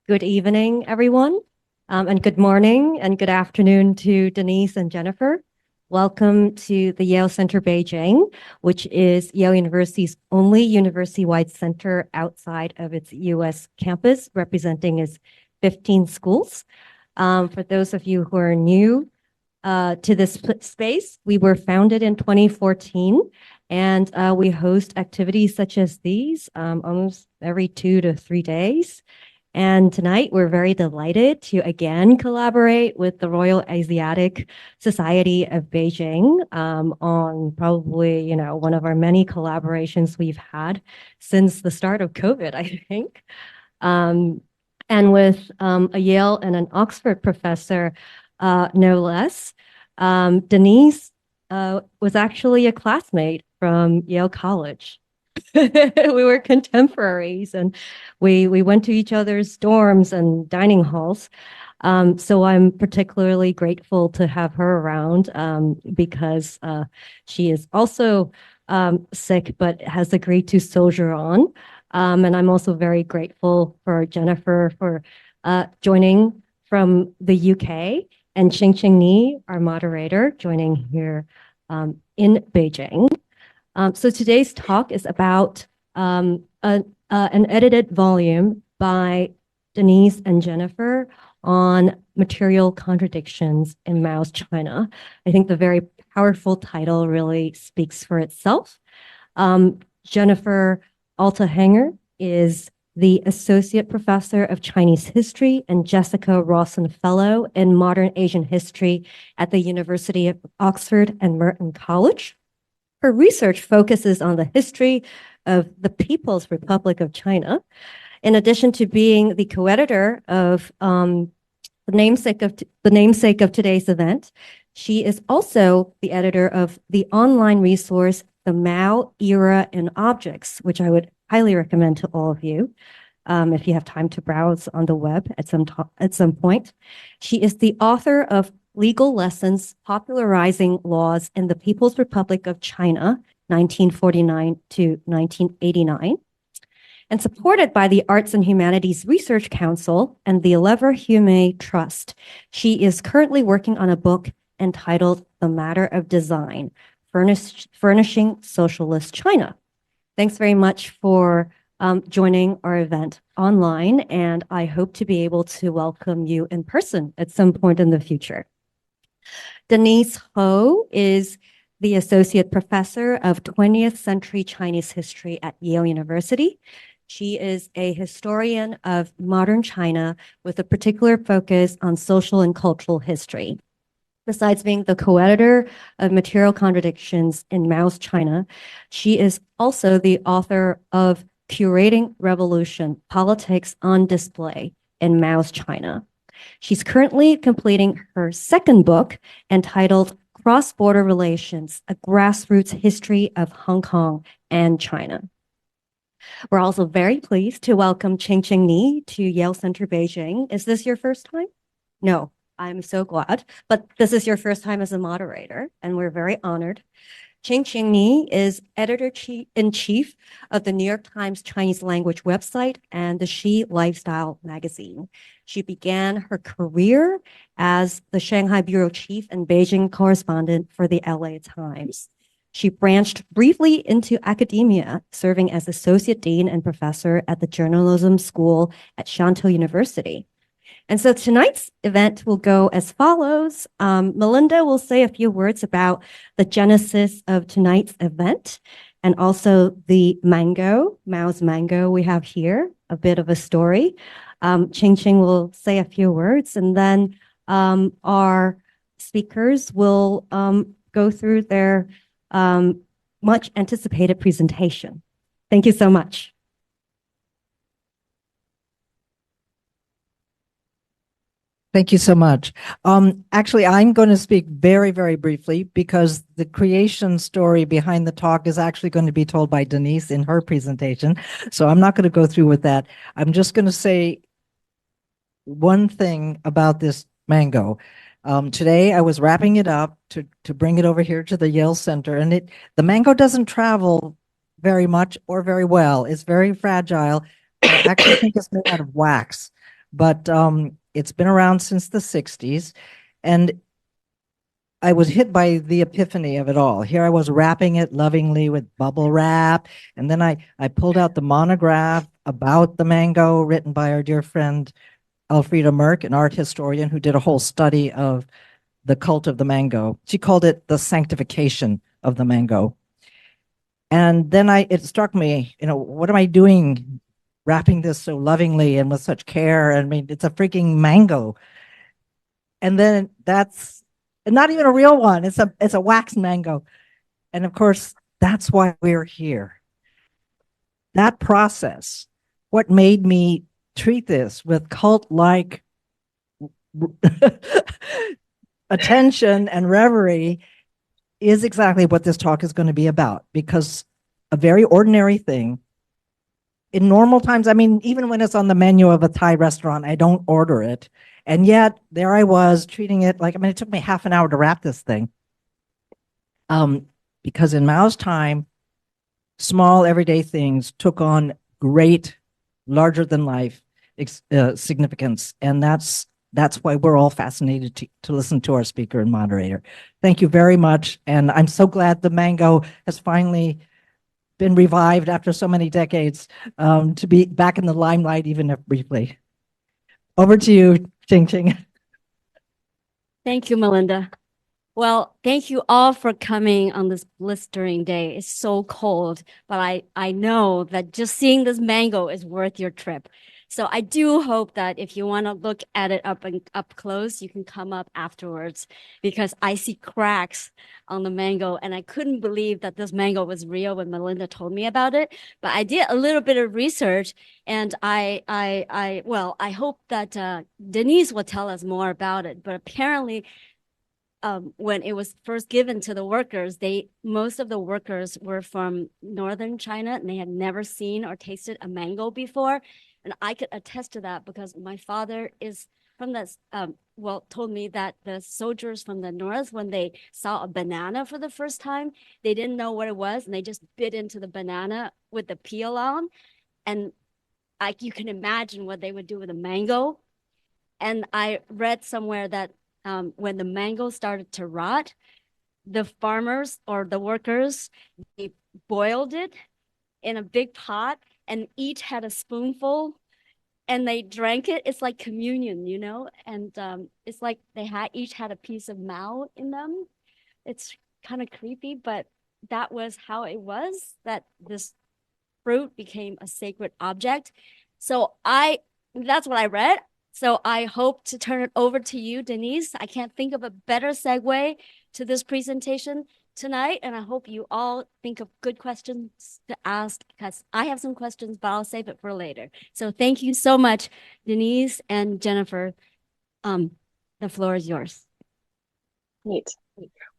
Good evening, everyone, and good morning and good afternoon to Denise and Jennifer. Welcome to the Yale Center Beijing, which is Yale University's only university-wide center outside of its U.S. campus, representing its 15 schools. For those of you who are new to this space, we were founded in 2014, and we host activities such as these almost every 2 to 3 days. And tonight, we're very delighted to again collaborate with the Royal Asiatic Society of Beijing on probably, one of our many collaborations we've had since the start of COVID, I think. And with a Yale and an Oxford professor, no less. Denise was actually a classmate from Yale College. We were contemporaries and we went to each other's dorms and dining halls. So I'm particularly grateful to have her around because she is also sick but has agreed to soldier on. And I'm also very grateful for Jennifer for joining from the UK and Qingqing Ni, our moderator, joining here in Beijing. So today's talk is about an edited volume by Denise and Jennifer on material contradictions in Mao's China. I think the very powerful title really speaks for itself. Jennifer Altehenger is the Associate Professor of Chinese History and Jessica Rawson Fellow in Modern Asian History at the University of Oxford and Merton College. Her research focuses on the history of the People's Republic of China. In addition to being the co-editor of the namesake of today's event, she is also the editor of the online resource, The Mao Era in Objects, which I would highly recommend to all of you if you have time to browse on the web at some point. She is the author of Legal Lessons Popularizing Laws in the People's Republic of China, 1949 to 1989, and supported by the Arts and Humanities Research Council and the Lever Hume Trust. She is currently working on a book entitled The Matter of Design, Furnishing Socialist China. Thanks very much for joining our event online, and I hope to be able to welcome you in person at some point in the future. Denise Ho is the Associate Professor of 20th Century Chinese History at Yale University. She is a historian of modern China with a particular focus on social and cultural history. Besides being the co-editor of Material Contradictions in Mao's China, she is also the author of Curating Revolution, Politics on Display in Mao's China. She's currently completing her second book entitled Cross-Border Relations, A Grassroots History of Hong Kong and China. We're also very pleased to welcome Qingqing Ni to Yale Center Beijing. Is this your first time? No, I'm so glad, but this is your first time as a moderator, and we're very honored. Qingqing Ni is editor-in-chief of the New York Times Chinese language website and the She Lifestyle magazine. She began her career as the Shanghai bureau chief and Beijing correspondent for the LA Times. She branched briefly into academia, serving as associate dean and professor at the journalism school at Shantou University. And so tonight's event will go as follows. Melinda will say a few words about the genesis of tonight's event and also the mango, Mao's mango we have here, a bit of a story. Qingqing will say a few words, and then our speakers will go through their much anticipated presentation. Thank you so much. Thank you so much. Actually, I'm going to speak very, very briefly because the creation story behind the talk is actually going to be told by Denise in her presentation. So I'm not going to go through with that. I'm just going to say one thing about this mango. Today, I was wrapping it up to bring it over here to the Yale Center, and the mango doesn't travel very much or very well. It's very fragile. I actually think it's made out of wax. but it's been around since the 60s. And I was hit by the epiphany of it all. Here I was wrapping it lovingly with bubble wrap. And then I pulled out the monograph about the mango written by our dear friend Elfriede Merck, an art historian who did a whole study of the cult of the mango. She called it the sanctification of the mango. And then it struck me, what am I doing wrapping this so lovingly and with such care? I mean, it's a freaking mango. And then that's not even a real one. It's a wax mango. And of course, that's why we're here. That process, what made me treat this with cult-like attention and reverie is exactly what this talk is going to be about, because a very ordinary thing in normal times, I mean, even when it's on the menu of a Thai restaurant, I don't order it. And yet there I was treating it like, I mean, it took me half an hour to wrap this thing. Because in Mao's time, small everyday things took on great, larger than life significance. And that's why we're all fascinated to listen to our speaker and moderator. Thank you very much. And I'm so glad the mango has finally been revived after so many decades, to be back in the limelight, even if briefly. Over to you, Ching Ching. Thank you, Melinda. Well, thank you all for coming on this blistering day. It's so cold, but I know that just seeing this mango is worth your trip. So I do hope that if you want to look at it up close, you can come up afterwards, because I see cracks on the mango, and I couldn't believe that this mango was real when Melinda told me about it. But I did a little bit of research, and I hope that Denise will tell us more about it. But apparently, when it was first given to the workers, most of the workers were from northern China, and they had never seen or tasted a mango before. And I could attest to that because my father is from this, told me that the soldiers from the north, when they saw a banana for the first time, they didn't know what it was, and they just bit into the banana with the peel on. And you can imagine what they would do with a mango. And I read somewhere that when the mango started to rot, the farmers or the workers, they boiled it in a big pot, and each had a spoonful, and they drank it. It's like communion, and it's like they each had a piece of Mao in them. It's kind of creepy, but that was how it was, that this fruit became a sacred object. So that's what I read. So I hope to turn it over to you, Denise. I can't think of a better segue to this presentation tonight, and I hope you all think of good questions to ask, because I have some questions, but I'll save it for later. So thank you so much, Denise and Jennifer. The floor is yours. Neat.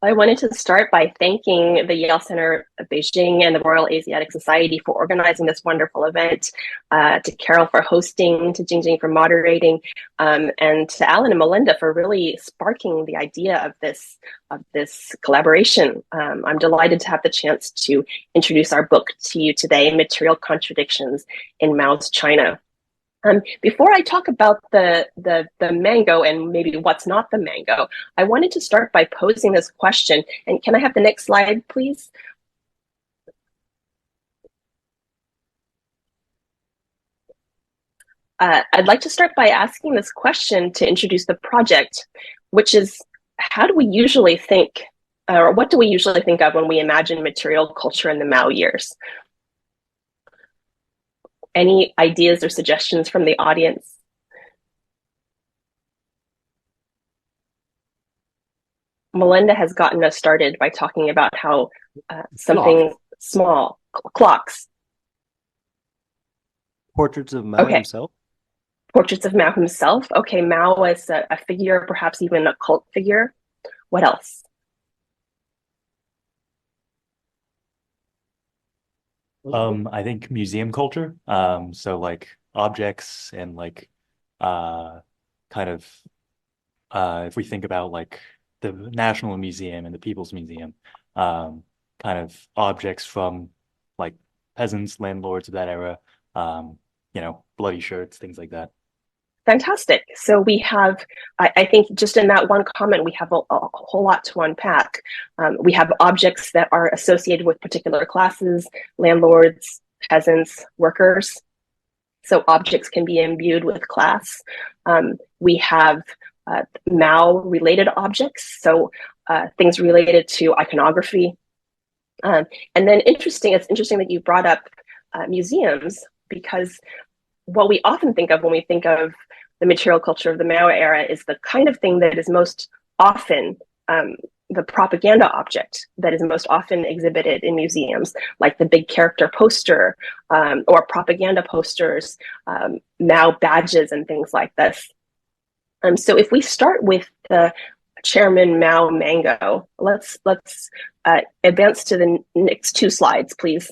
I wanted to start by thanking the Yale Center Beijing and the Royal Asiatic Society for organizing this wonderful event, to Carol for hosting, to Jingjing for moderating, and to Alan and Melinda for really sparking the idea of this collaboration. I'm delighted to have the chance to introduce our book to you today, Material Contradictions in Mao's China. Before I talk about the mango and maybe what's not the mango, I wanted to start by posing this question. And can I have the next slide, please? I'd like to start by asking this question to introduce the project, which is, how do we usually think, or what do we usually think of when we imagine material culture in the Mao years? Any ideas or suggestions from the audience? Melinda has gotten us started by talking about how something small, clocks. Portraits of Mao himself? Portraits of Mao himself. Okay, Mao as a figure, perhaps even a cult figure. What else? I think museum culture. So like objects and like kind of if we think about like the National Museum and the People's Museum, kind of objects from like peasants, landlords of that era, bloody shirts, things like that. Fantastic. So we have, I think just in that one comment, we have a whole lot to unpack. We have objects that are associated with particular classes, landlords, peasants, workers. So objects can be imbued with class. We have Mao-related objects, so things related to iconography. And then it's interesting that you brought up museums, because what we often think of when we think of the material culture of the Mao era is the kind of thing that is most often the propaganda object that is most often exhibited in museums, like the big character poster or propaganda posters, Mao badges and things like this. So if we start with the Chairman Mao mango, let's advance to the next two slides, please.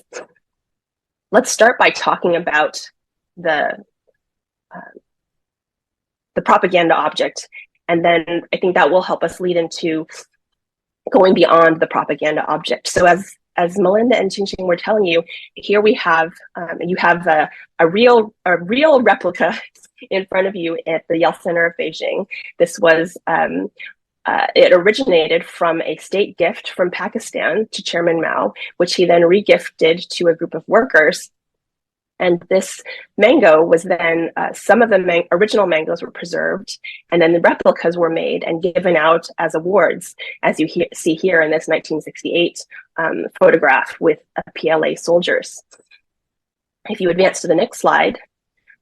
Let's start by talking about the propaganda object, and then I think that will help us lead into going beyond the propaganda object. So as Melinda and Jingjing were telling you, here we have you have a real replica in front of you at the Yale Center of Beijing. This was it originated from a state gift from Pakistan to Chairman Mao, which he then regifted to a group of workers. And this mango was then, some of the original mangoes were preserved, and then the replicas were made and given out as awards, as you see here in this 1968 photograph with PLA soldiers. If you advance to the next slide,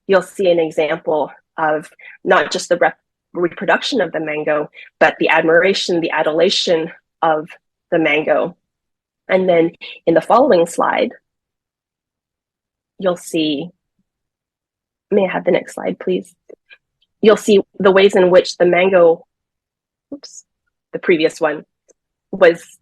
you'll see an example of not just the reproduction of the mango, but the admiration, the adulation of the mango. And then in the following slide, you'll see, may I have the next slide, please? You'll see the ways in which the mango, the previous one, was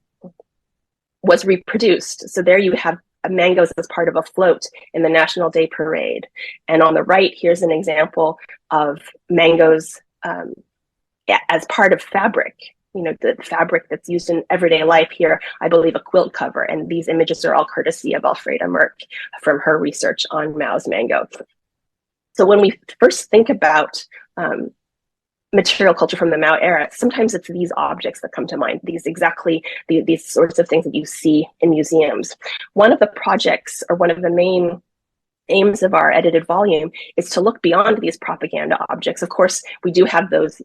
reproduced. So there you have mangoes as part of a float in the National Day Parade. And on the right, here's an example of mangoes as part of fabric. You know, the fabric that's used in everyday life here, I believe a quilt cover. And these images are all courtesy of Alfreda Merck from her research on Mao's mango. So when we first think about material culture from the Mao era, sometimes it's these objects that come to mind, these sorts of things that you see in museums. One of the projects, or one of the main aims of our edited volume, is to look beyond these propaganda objects. Of course, we do have those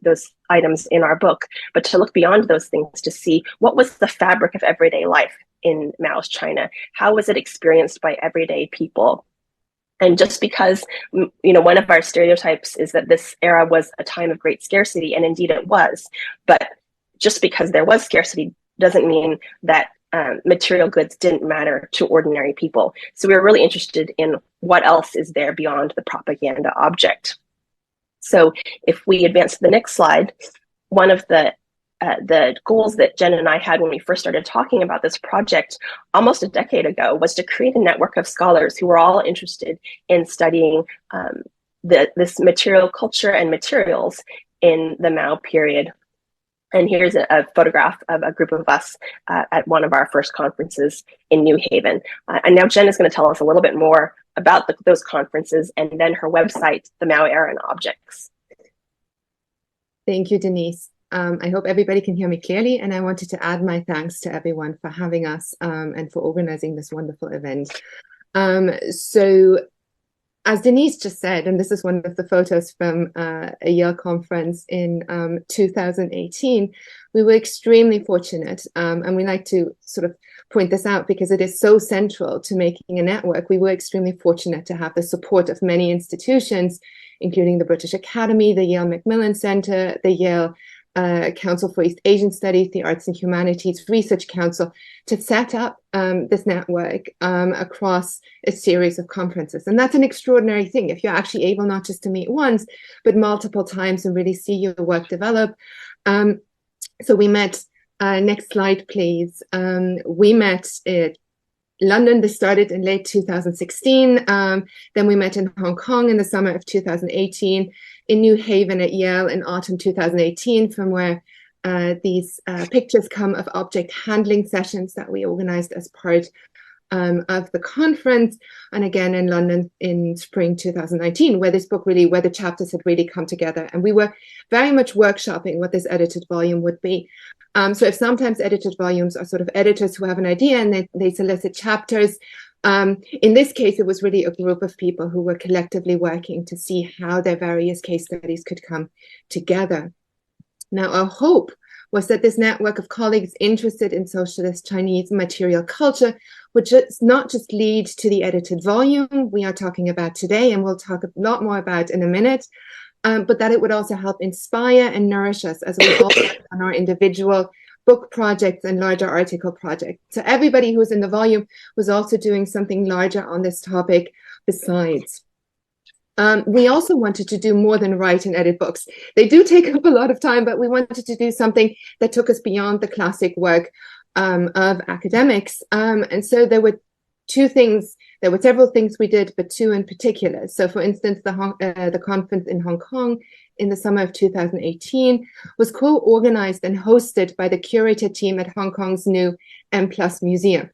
items in our book, but to look beyond those things to see what was the fabric of everyday life in Mao's China. How was it experienced by everyday people? And just because, you know, one of our stereotypes is that this era was a time of great scarcity, and indeed it was, but just because there was scarcity doesn't mean that material goods didn't matter to ordinary people. So we were really interested in what else is there beyond the propaganda object. So if we advance to the next slide, one of the goals that Jen and I had when we first started talking about this project almost a decade ago was to create a network of scholars who were all interested in studying this material culture and materials in the Mao period. And here's a photograph of a group of us at one of our first conferences in New Haven. And now Jen is going to tell us a little bit more about those conferences and then her website, The Mao Era and Objects. Thank you, Denise. I hope everybody can hear me clearly, and I wanted to add my thanks to everyone for having us and for organizing this wonderful event. So as Denise just said, and this is one of the photos from a Yale conference in 2018, we were extremely fortunate, and we like to sort of point this out because it is so central to making a network. We were extremely fortunate to have the support of many institutions, including the British Academy, the Yale Macmillan Center, the Yale Council for East Asian Studies, the Arts and Humanities Research Council, to set up this network across a series of conferences. And that's an extraordinary thing if you're actually able not just to meet once, but multiple times and really see your work develop. So we met, next slide, please. We met at London. This started in late 2016. Then we met in Hong Kong in the summer of 2018, in New Haven at Yale in autumn 2018, from where these pictures come of object handling sessions that we organized as part of the conference, and again in London in spring 2019, where the chapters had really come together. And we were very much workshopping what this edited volume would be. So if sometimes edited volumes are sort of editors who have an idea and they solicit chapters, in this case, it was really a group of people who were collectively working to see how their various case studies could come together. Now, our hope was that this network of colleagues interested in socialist Chinese material culture would not just lead to the edited volume we are talking about today, and we'll talk a lot more about in a minute, but that it would also help inspire and nourish us as we all work on our individual book projects and larger article projects. So everybody who was in the volume was also doing something larger on this topic besides. We also wanted to do more than write and edit books. They do take up a lot of time, but we wanted to do something that took us beyond the classic work of academics. And so there were several things we did, but two in particular. So for instance, the conference in Hong Kong in the summer of 2018 was co-organized and hosted by the curator team at Hong Kong's new M+ Museum.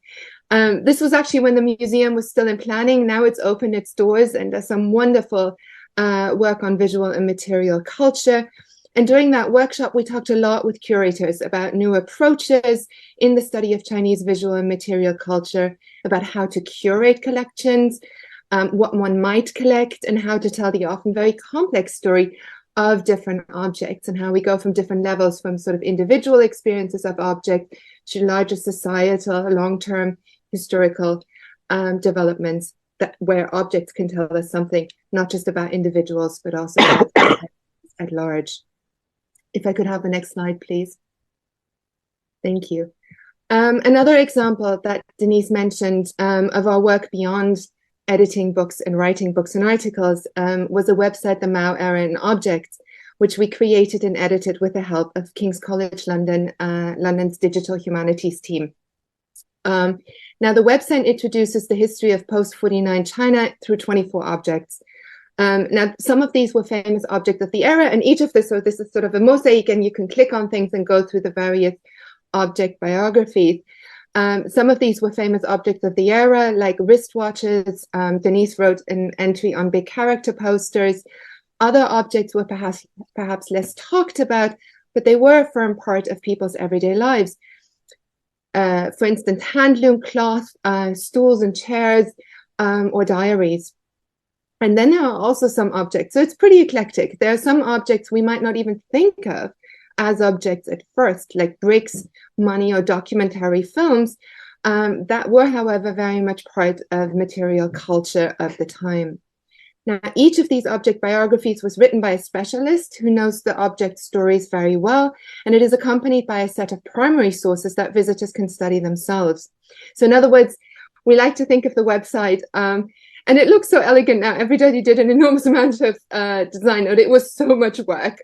This was actually when the museum was still in planning. Now it's opened its doors and does some wonderful work on visual and material culture. And during that workshop, we talked a lot with curators about new approaches in the study of Chinese visual and material culture, about how to curate collections, what one might collect, and how to tell the often very complex story of different objects, and how we go from different levels, from sort of individual experiences of objects to larger societal, long-term historical developments where objects can tell us something, not just about individuals, but also at large. If I could have the next slide, please. Thank you. Another example that Denise mentioned of our work beyond editing books and writing books and articles was a website, The Mao Era in Objects, which we created and edited with the help of King's College London, London's digital humanities team. Now, the website introduces the history of post-49 China through 24 objects. Now, some of these were famous objects of the era, and each of this, so this is sort of a mosaic, and you can click on things and go through the various object biographies. Some of these were famous objects of the era, like wristwatches. Denise wrote an entry on big character posters. Other objects were perhaps less talked about, but they were a firm part of people's everyday lives. For instance, handloom cloth, stools and chairs, or diaries. And then there are also some objects, so it's pretty eclectic. There are some objects we might not even think of as objects at first, like bricks, money, or documentary films, that were, however, very much part of material culture of the time. Now, each of these object biographies was written by a specialist who knows the object stories very well, and it is accompanied by a set of primary sources that visitors can study themselves. So in other words, we like to think of the website, and it looks so elegant now. Everybody did an enormous amount of design, and it was so much work.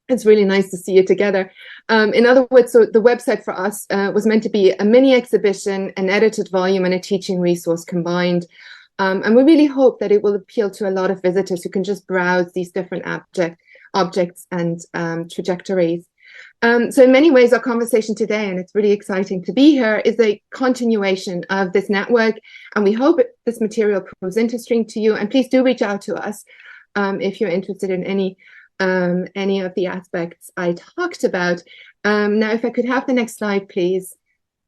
It's really nice to see it together. In other words, so the website for us was meant to be a mini exhibition, an edited volume, and a teaching resource combined. And we really hope that it will appeal to a lot of visitors who can just browse these different objects and trajectories. So in many ways, our conversation today, and it's really exciting to be here, is a continuation of this network. And we hope this material proves interesting to you. And please do reach out to us if you're interested in any of the aspects I talked about. Now, if I could have the next slide, please.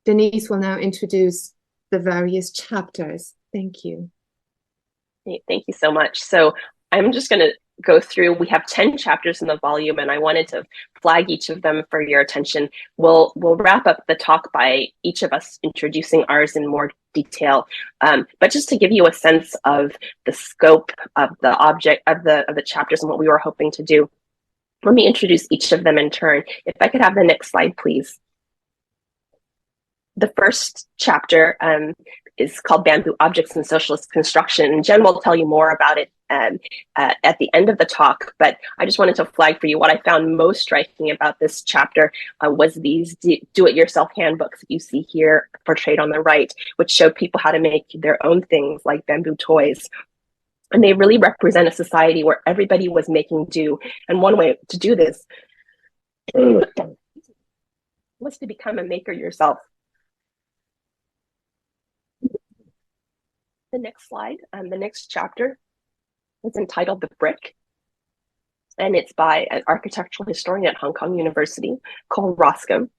Denise will now introduce the various chapters. Thank you. Thank you so much. So I'm just going to go through. We have 10 chapters in the volume, and I wanted to flag each of them for your attention. We'll wrap up the talk by each of us introducing ours in more detail. But just to give you a sense of the scope of the object of the chapters and what we were hoping to do, let me introduce each of them in turn. If I could have the next slide, please. The first chapter is called Bamboo Objects in Socialist Construction, and Jen will tell you more about it at the end of the talk, but I just wanted to flag for you what I found most striking about this chapter was these do-it-yourself handbooks that you see here portrayed on the right, which show people how to make their own things like bamboo toys. And they really represent a society where everybody was making do. And one way to do this was to become a maker yourself. The next slide, the next chapter is entitled The Brick, and it's by an architectural historian at Hong Kong University called Roscoe.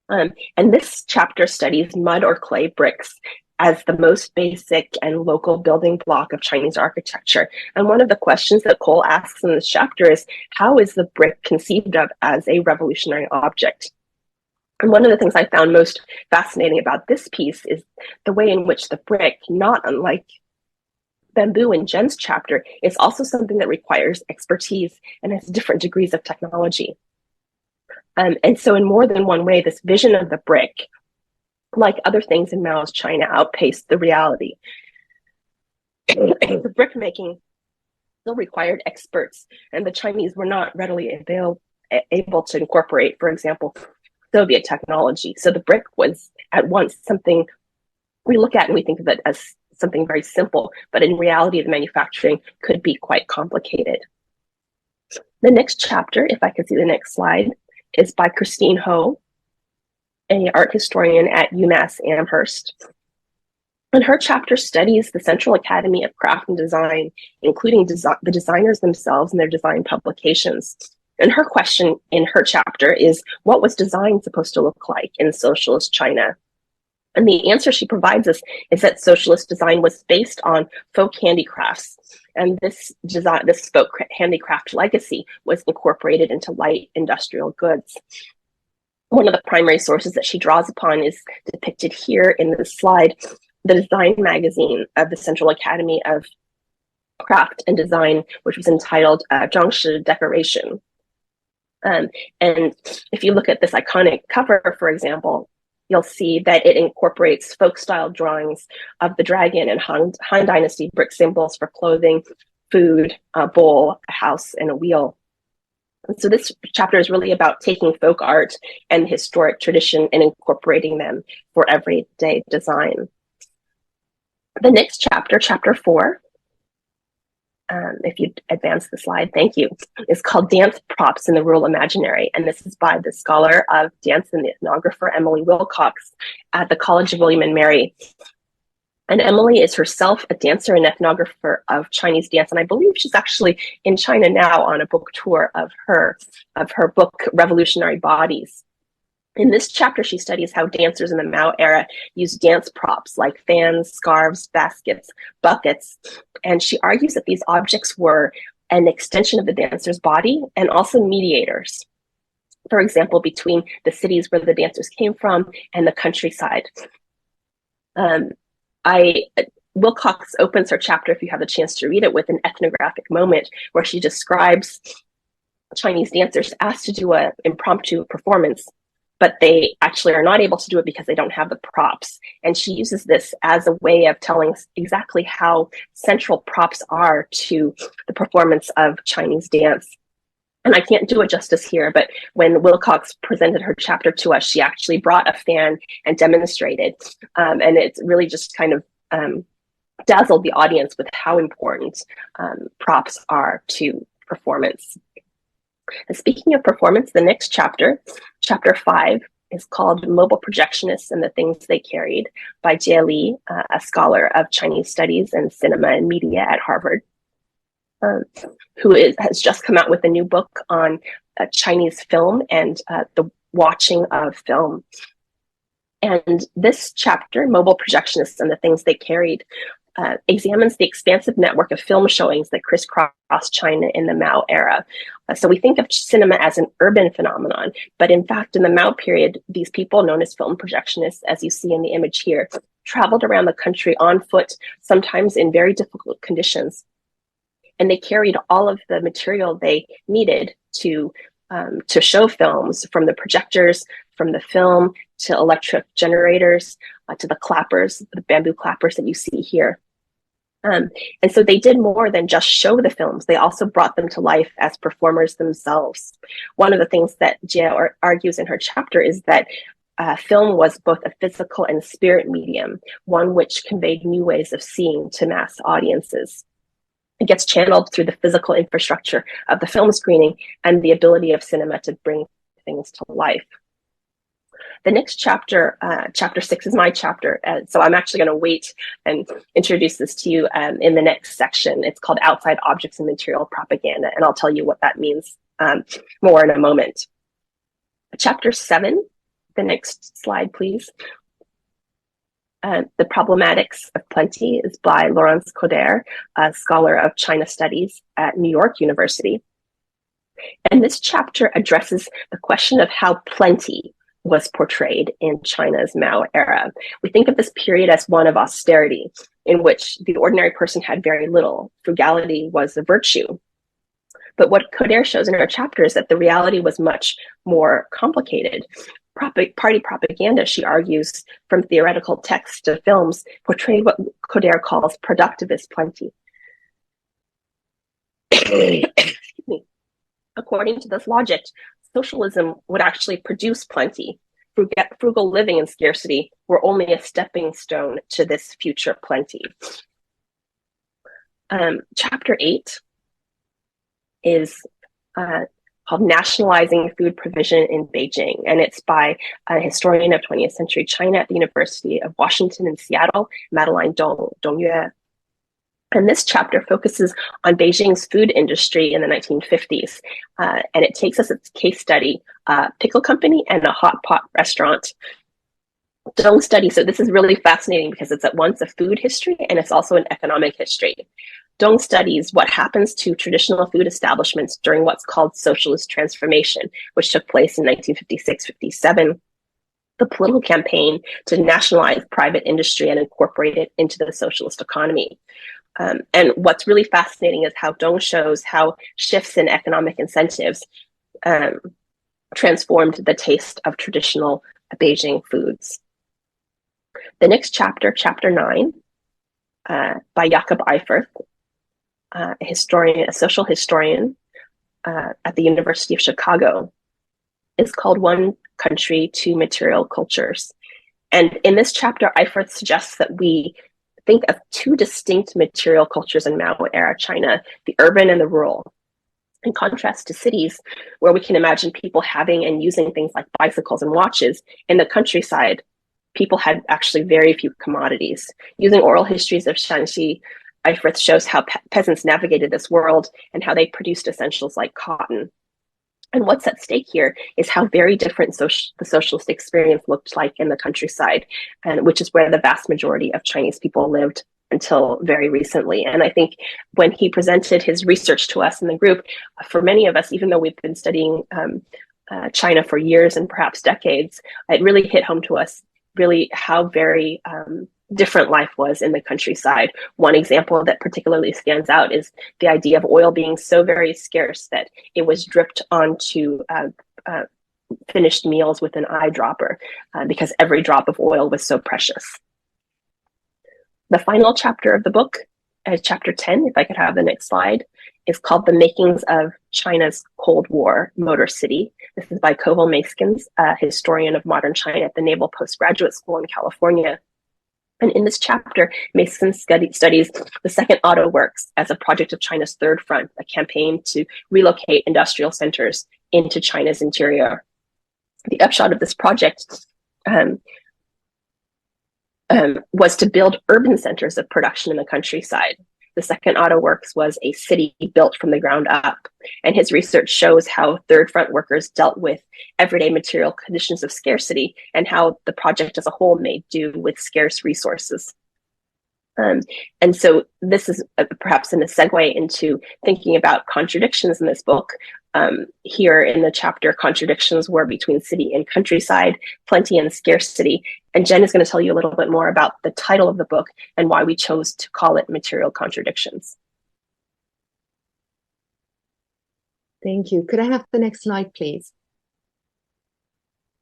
And this chapter studies mud or clay bricks as the most basic and local building block of Chinese architecture. And one of the questions that Cole asks in this chapter is, how is the brick conceived of as a revolutionary object? And one of the things I found most fascinating about this piece is the way in which the brick, not unlike bamboo in Jen's chapter, is also something that requires expertise and has different degrees of technology. And so in more than one way, this vision of the brick, like other things in Mao's China, outpaced the reality. The brick making still required experts, and the Chinese were not readily able to incorporate, for example, Soviet technology. So the brick was at once something we look at and we think of it as something very simple, but in reality, the manufacturing could be quite complicated. The next chapter, if I could see the next slide, is by Christine Ho, an art historian at UMass Amherst. And her chapter studies the Central Academy of Craft and Design, including the designers themselves and their design publications. And her question in her chapter is, what was design supposed to look like in socialist China? And the answer she provides us is that socialist design was based on folk handicrafts. And this folk handicraft legacy was incorporated into light industrial goods. One of the primary sources that she draws upon is depicted here in this slide, the design magazine of the Central Academy of Craft and Design, which was entitled Zhangshi Decoration. And if you look at this iconic cover, for example, you'll see that it incorporates folk-style drawings of the dragon and Han Dynasty brick symbols for clothing, food, a bowl, a house, and a wheel. And so this chapter is really about taking folk art and historic tradition and incorporating them for everyday design. The next chapter, chapter 4, if you advance the slide, thank you, is called Dance Props in the Rural Imaginary. And this is by the scholar of dance and the ethnographer Emily Wilcox at the College of William and Mary. And Emily is herself a dancer and ethnographer of Chinese dance. And I believe she's actually in China now on a book tour of her book, Revolutionary Bodies. In this chapter, she studies how dancers in the Mao era used dance props like fans, scarves, baskets, buckets. And she argues that these objects were an extension of the dancer's body and also mediators, for example, between the cities where the dancers came from and the countryside. Wilcox opens her chapter, if you have the chance to read it, with an ethnographic moment where she describes Chinese dancers asked to do an impromptu performance, but they actually are not able to do it because they don't have the props. And she uses this as a way of telling us exactly how central props are to the performance of Chinese dance. And I can't do it justice here, but when Wilcox presented her chapter to us, she actually brought a fan and demonstrated. And it's really just kind of dazzled the audience with how important props are to performance. And speaking of performance, the next chapter, chapter 5, is called Mobile Projectionists and the Things They Carried by Jie Li, a scholar of Chinese studies and cinema and media at Harvard, who has just come out with a new book on Chinese film and the watching of film. And this chapter, Mobile Projectionists and the Things They Carried, examines the expansive network of film showings that crisscrossed China in the Mao era. So we think of cinema as an urban phenomenon, but in fact, in the Mao period, these people known as film projectionists, as you see in the image here, traveled around the country on foot, sometimes in very difficult conditions. And they carried all of the material they needed to show films, from the projectors, from the film, to electric generators, to the clappers, the bamboo clappers that you see here. And so they did more than just show the films. They also brought them to life as performers themselves. One of the things that Jia argues in her chapter is that film was both a physical and spirit medium, one which conveyed new ways of seeing to mass audiences. It gets channeled through the physical infrastructure of the film screening and the ability of cinema to bring things to life. The next chapter, chapter 6, is my chapter. So I'm actually going to wait and introduce this to you in the next section. It's called Outside Objects and Material Propaganda, and I'll tell you what that means more in a moment. Chapter 7, the next slide, please. The Problematics of Plenty is by Laurence Coder, a scholar of China Studies at New York University. And this chapter addresses the question of how plenty was portrayed in China's Mao era. We think of this period as one of austerity, in which the ordinary person had very little. Frugality was a virtue. But what Coder shows in her chapter is that the reality was much more complicated. Party propaganda, she argues, from theoretical texts to films, portrayed what Coder calls productivist plenty. Excuse me. According to this logic, socialism would actually produce plenty. Frugal living and scarcity were only a stepping stone to this future plenty. Chapter 8 is called Nationalizing Food Provision in Beijing, and it's by a historian of 20th century China at the University of Washington in Seattle, Madeline Dongyue. And this chapter focuses on Beijing's food industry in the 1950s, and it takes us its case study, pickle company and a hot pot restaurant. Dong study, so this is really fascinating because it's at once a food history and it's also an economic history. Dong studies what happens to traditional food establishments during what's called socialist transformation, which took place in 1956-57. The political campaign to nationalize private industry and incorporate it into the socialist economy. And what's really fascinating is how Dong shows how shifts in economic incentives transformed the taste of traditional Beijing foods. The next chapter, chapter 9, by Jakob Eifert, a social historian at the University of Chicago, is called One Country, Two Material Cultures. And in this chapter, Eifert suggests that we think of two distinct material cultures in Mao era China, the urban and the rural, in contrast to cities where we can imagine people having and using things like bicycles and watches. In the countryside, people had actually very few commodities. Using oral histories of Shanxi, Eifert shows how peasants navigated this world and how they produced essentials like cotton. And what's at stake here is how very different the socialist experience looked like in the countryside, and which is where the vast majority of Chinese people lived until very recently. And I think when he presented his research to us in the group, for many of us, even though we've been studying China for years and perhaps decades, it really hit home to us really how very different life was in the countryside. One example that particularly stands out is the idea of oil being so very scarce that it was dripped onto finished meals with an eyedropper because every drop of oil was so precious. The final chapter of the book, chapter 10, if I could have the next slide, is called The Makings of China's Cold War Motor City. This is by Koval Maskins, a historian of modern China at the Naval Postgraduate School in California. And in this chapter, Mason studies the Second Auto Works as a project of China's Third Front, a campaign to relocate industrial centers into China's interior. The upshot of this project was to build urban centers of production in the countryside. The Second Auto Works was a city built from the ground up. And his research shows how Third Front workers dealt with everyday material conditions of scarcity and how the project as a whole made do with scarce resources. And so this is perhaps in a segue into thinking about contradictions in this book. Here in the chapter, contradictions were between city and countryside, plenty and scarcity. And Jen is going to tell you a little bit more about the title of the book and why we chose to call it Material Contradictions. Thank you. Could I have the next slide, please?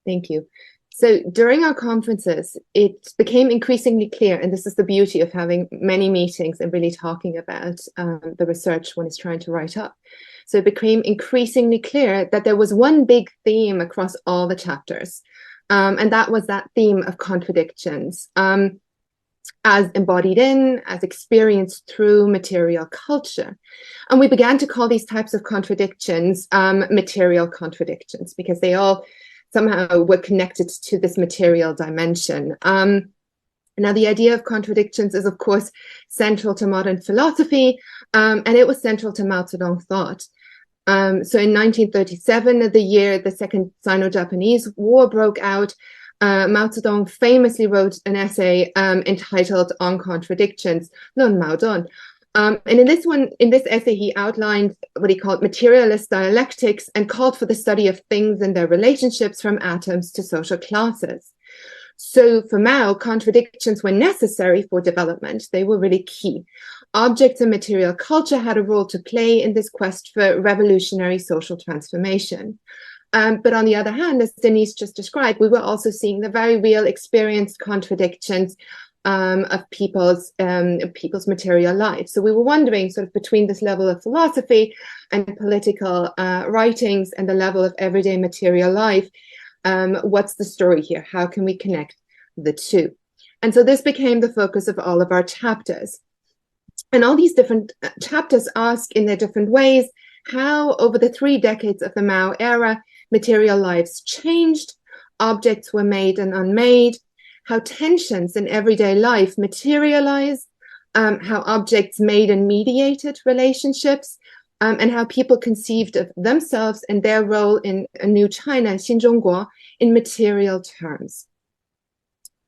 Thank you. So during our conferences, it became increasingly clear, and this is the beauty of having many meetings and really talking about the research one is trying to write up. So it became increasingly clear that there was one big theme across all the chapters, and that was that theme of contradictions, as embodied in, as experienced through material culture. And we began to call these types of contradictions material contradictions, because they all somehow were connected to this material dimension. Now, the idea of contradictions is, of course, central to modern philosophy, and it was central to Mao Zedong thought. So in 1937, the year the Second Sino-Japanese War broke out, Mao Zedong famously wrote an essay entitled On Contradictions, 论矛盾. And in this essay, he outlined what he called materialist dialectics and called for the study of things and their relationships from atoms to social classes. So for Mao, contradictions were necessary for development. They were really key. Objects and material culture had a role to play in this quest for revolutionary social transformation. But on the other hand, as Denise just described, we were also seeing the very real experienced contradictions of people's material lives. So we were wondering, sort of between this level of philosophy and political writings and the level of everyday material life, what's the story here? How can we connect the two? And so this became the focus of all of our chapters. And all these different chapters ask in their different ways how, over the 3 decades of the Mao era, material lives changed, objects were made and unmade, how tensions in everyday life materialize, how objects made and mediated relationships, and how people conceived of themselves and their role in a new China, 新中国, in material terms.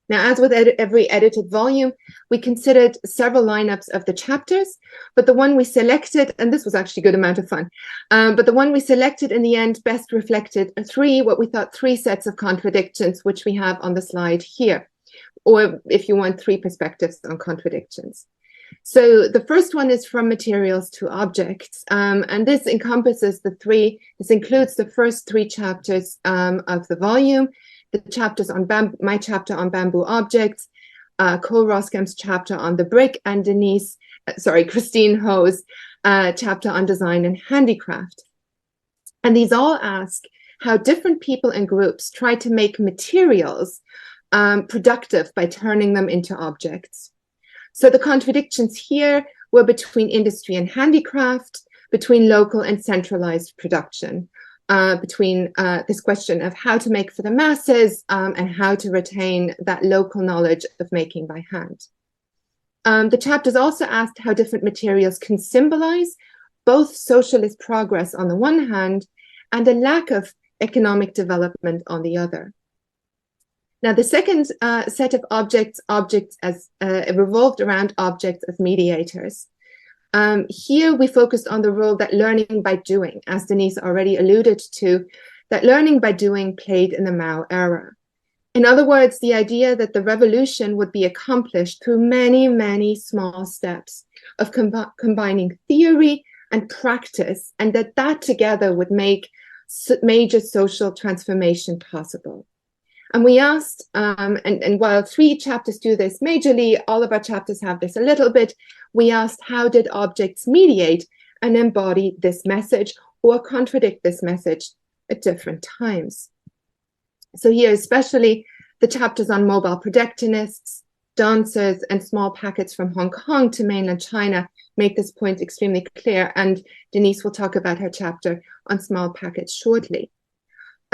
Now, as with every edited volume, we considered several lineups of the chapters, but the one we selected, and this was actually a good amount of fun, but the one we selected in the end best reflected what we thought three sets of contradictions, which we have on the slide here, or if you want, 3 perspectives on contradictions. So the first one is from materials to objects, and this includes the first 3 chapters of the volume, the chapters on my chapter on bamboo objects, Cole Roskem's chapter on the brick, and Christine Ho's chapter on design and handicraft. And these all ask how different people and groups try to make materials productive by turning them into objects. So the contradictions here were between industry and handicraft, between local and centralized production, between this question of how to make for the masses and how to retain that local knowledge of making by hand. The chapters also asked how different materials can symbolize both socialist progress on the one hand and a lack of economic development on the other. Now, the second set of objects as revolved around objects as mediators. Here we focused on the role that learning by doing, as Denise already alluded to, that learning by doing played in the Mao era. In other words, the idea that the revolution would be accomplished through many, many small steps of combining theory and practice, and that together would make major social transformation possible. And we asked, and while 3 chapters do this majorly, all of our chapters have this a little bit, we asked how did objects mediate and embody this message or contradict this message at different times. So here especially the chapters on mobile protectionists, dancers, and small packets from Hong Kong to mainland China make this point extremely clear, and Denise will talk about her chapter on small packets shortly.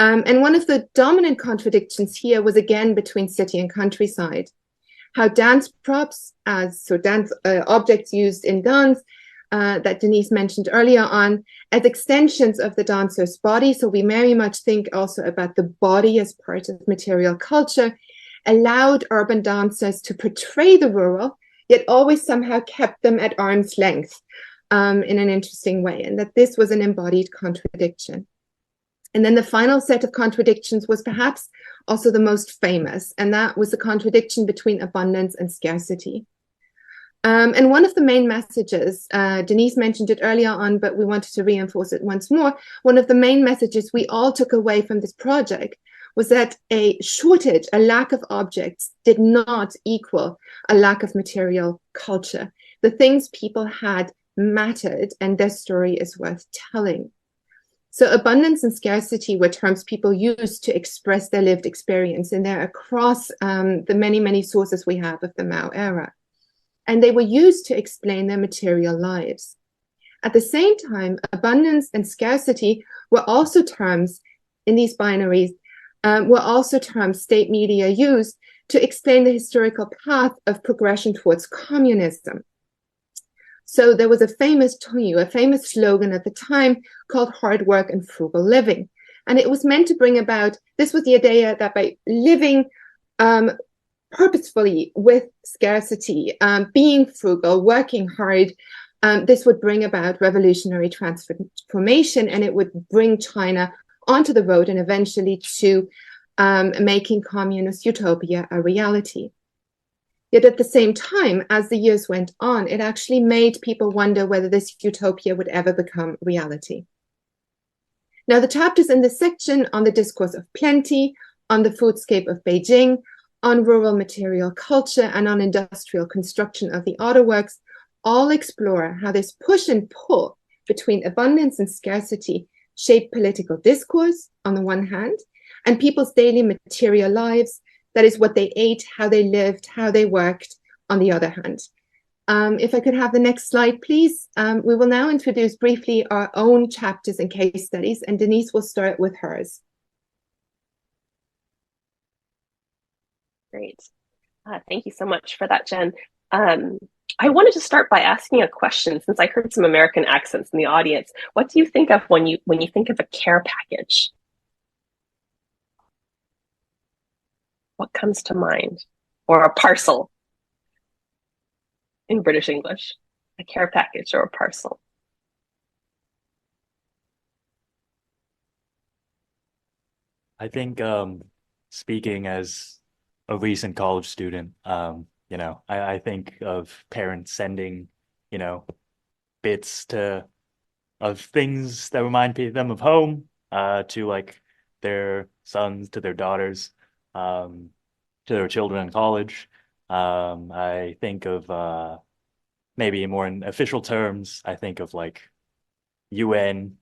And one of the dominant contradictions here was again between city and countryside. How dance props, objects used in dance that Denise mentioned earlier on, as extensions of the dancer's body, so we very much think also about the body as part of material culture, allowed urban dancers to portray the rural, yet always somehow kept them at arm's length in an interesting way, and that this was an embodied contradiction. And then the final set of contradictions was perhaps also the most famous, and that was the contradiction between abundance and scarcity. And one of the main messages, Denise mentioned it earlier on, but we wanted to reinforce it once more. One of the main messages we all took away from this project was that a shortage, a lack of objects, did not equal a lack of material culture. The things people had mattered, and their story is worth telling. So abundance and scarcity were terms people used to express their lived experience, and they're across the many, many sources we have of the Mao era. And they were used to explain their material lives. At the same time, abundance and scarcity were also terms in these binaries were also terms state media used to explain the historical path of progression towards communism. So there was a famous slogan at the time called hard work and frugal living. And it was meant to bring about, this was the idea that by living purposefully with scarcity, being frugal, working hard, this would bring about revolutionary transformation, and it would bring China onto the road and eventually to making communist utopia a reality. Yet at the same time, as the years went on, it actually made people wonder whether this utopia would ever become reality. Now, the chapters in this section on the discourse of plenty, on the foodscape of Beijing, on rural material culture, and on industrial construction of the auto works all explore how this push and pull between abundance and scarcity shape political discourse on the one hand, and people's daily material lives, that is what they ate, how they lived, how they worked, on the other hand. If I could have the next slide, please. We will now introduce briefly our own chapters and case studies, and Denise will start with hers. Great. Thank you so much for that, Jen. I wanted to start by asking a question, since I heard some American accents in the audience. What do you think of when you think of a care package? What comes to mind? Or a parcel in British English? A care package or a parcel? I think speaking as a recent college student, I think of parents sending, bits of things that remind them of home, to like their sons, to their daughters, to their children in college. I think of maybe more in official terms, I think of like UN,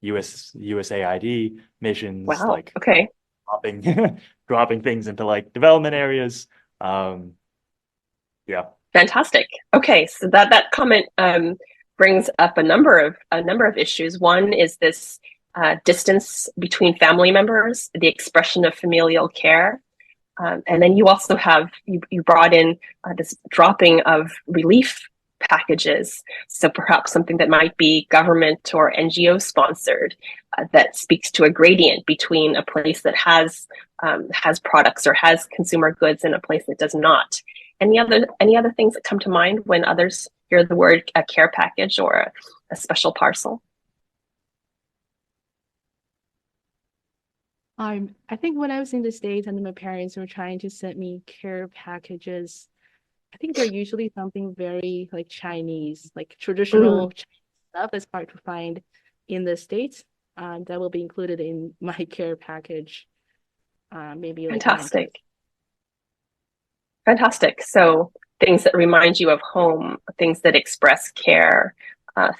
USAID missions, Wow. like Okay. dropping things into like development areas. Yeah. Fantastic. Okay, so that comment brings up a number of issues. One is this distance between family members, the expression of familial care, and then you also have you brought in this dropping of relief packages. So perhaps something that might be government or NGO sponsored, that speaks to a gradient between a place that has products or has consumer goods and a place that does not. Any other things that come to mind when others hear the word a care package or a special parcel? I think when I was in the States and my parents were trying to send me care packages, I think they're usually something very like Chinese, like traditional Chinese stuff that's hard to find in the States. That will be included in my care package. Maybe like Fantastic. So things that remind you of home, things that express care,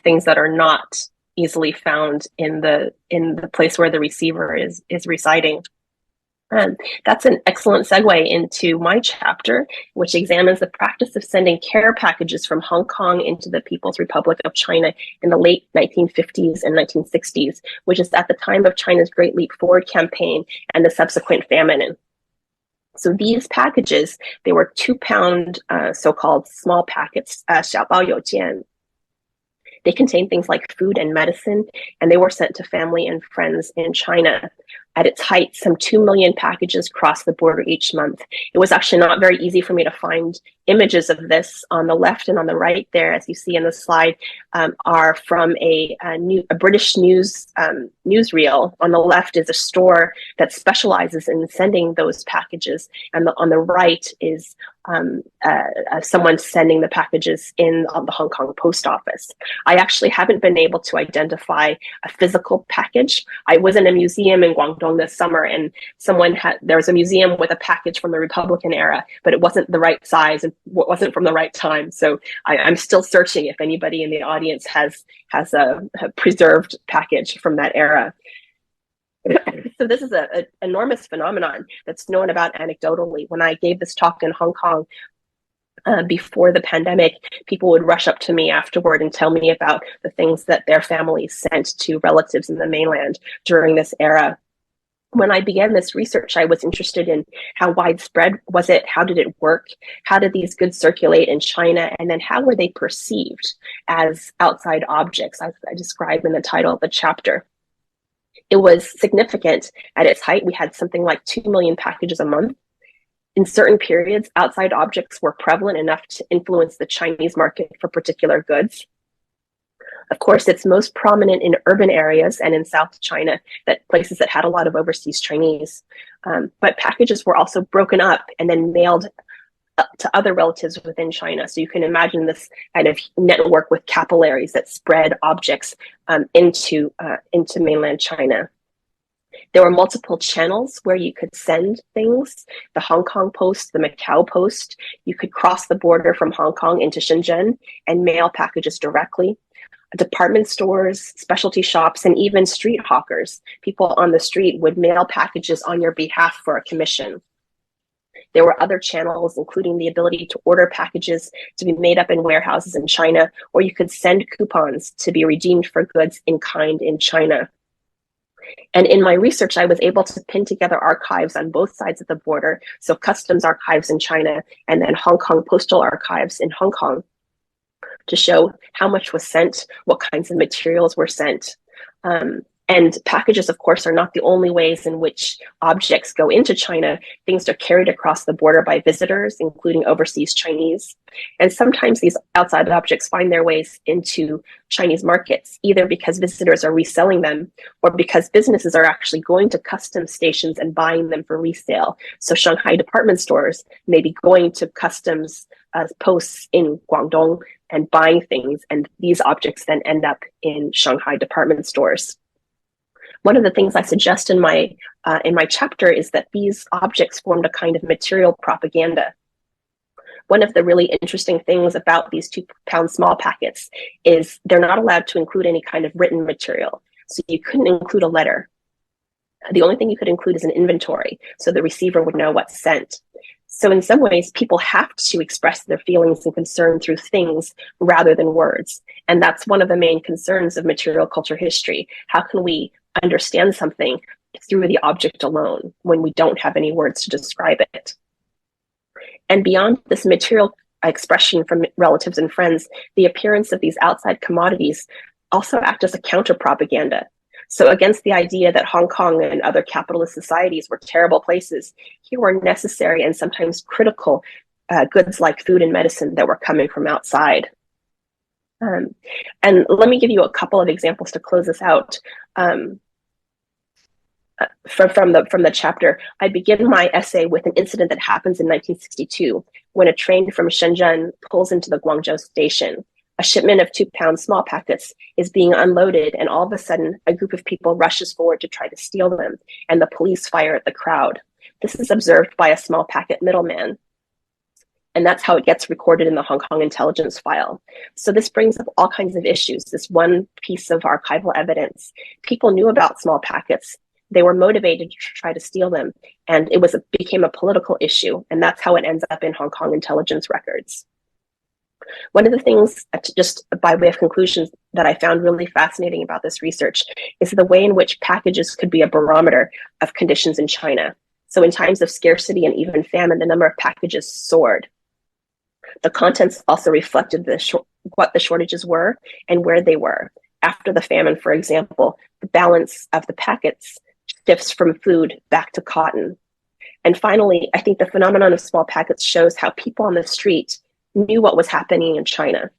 things that are not easily found in the place where the receiver is residing. That's an excellent segue into my chapter, which examines the practice of sending care packages from Hong Kong into the People's Republic of China in the late 1950s and 1960s, which is at the time of China's Great Leap Forward campaign and the subsequent famine. So these packages, they were 2-pound so-called small packets, 小包邮件. They contained things like food and medicine, and they were sent to family and friends in China. At its height, some 2 million packages crossed the border each month. It was actually not very easy for me to find images of this. On the left and on the right there, as you see in the slide, are from a British newsreel. On the left is a store that specializes in sending those packages, and on the right is someone sending the packages on the Hong Kong post office. I actually haven't been able to identify a physical package. I was in a museum in Guangdong this summer, and there was a museum with a package from the Republican era, but it wasn't the right size and wasn't from the right time. So I'm still searching if anybody in the audience has a preserved package from that era. So this is an enormous phenomenon that's known about anecdotally. When I gave this talk in Hong Kong before the pandemic, people would rush up to me afterward and tell me about the things that their families sent to relatives in the mainland during this era. when I began this research, I was interested in how widespread was it? How did it work? How did these goods circulate in China? And then how were they perceived as outside objects, as I described in the title of the chapter? It was significant. At its height, we had something like 2 million packages a month. In certain periods, outside objects were prevalent enough to influence the Chinese market for particular goods. Of course, it's most prominent in urban areas and in South China, that places that had a lot of overseas Chinese. But packages were also broken up and then mailed to other relatives within China. So you can imagine this kind of network with capillaries that spread objects into mainland China. There were multiple channels where you could send things, the Hong Kong post, the Macau post. You could cross the border from Hong Kong into Shenzhen and mail packages directly. Department stores, specialty shops, and even street hawkers, people on the street, would mail packages on your behalf for a commission. There were other channels, including the ability to order packages to be made up in warehouses in China, or you could send coupons to be redeemed for goods in kind in China. And in my research, I was able to pin together archives on both sides of the border, so customs archives in China and then Hong Kong postal archives in Hong Kong, to show how much was sent, what kinds of materials were sent. And packages, of course, are not the only ways in which objects go into China. Things are carried across the border by visitors, including overseas Chinese. And sometimes these outside objects find their ways into Chinese markets, either because visitors are reselling them or because businesses are actually going to customs stations and buying them for resale. So Shanghai department stores may be going to customs posts in Guangdong and buying things, and these objects then end up in Shanghai department stores. One of the things I suggest in my chapter is that these objects formed a kind of material propaganda. One of the really interesting things about these 2-pound small packets is they're not allowed to include any kind of written material. So you couldn't include a letter. The only thing you could include is an inventory, so the receiver would know what's sent. So in some ways, people have to express their feelings and concern through things rather than words. And that's one of the main concerns of material culture history. How can we understand something through the object alone when we don't have any words to describe it? And beyond this material expression from relatives and friends, the appearance of these outside commodities also act as a counter-propaganda. So against the idea that Hong Kong and other capitalist societies were terrible places, here were necessary and sometimes critical goods like food and medicine that were coming from outside. And let me give you a couple of examples to close this out. From the chapter, I begin my essay with an incident that happens in 1962 when a train from Shenzhen pulls into the Guangzhou station. A shipment of 2-pound small packets is being unloaded, and all of a sudden, a group of people rushes forward to try to steal them, and the police fire at the crowd. This is observed by a small packet middleman. And that's how it gets recorded in the Hong Kong intelligence file. So this brings up all kinds of issues, this one piece of archival evidence. People knew about small packets. They were motivated to try to steal them, and it became a political issue, and that's how it ends up in Hong Kong intelligence records. One of the things, just by way of conclusions, that I found really fascinating about this research is the way in which packages could be a barometer of conditions in China. So in times of scarcity and even famine, the number of packages soared. The contents also reflected what the shortages were and where they were. After the famine, for example, the balance of the packets shifts from food back to cotton. And finally, I think the phenomenon of small packets shows how people on the street knew what was happening in China.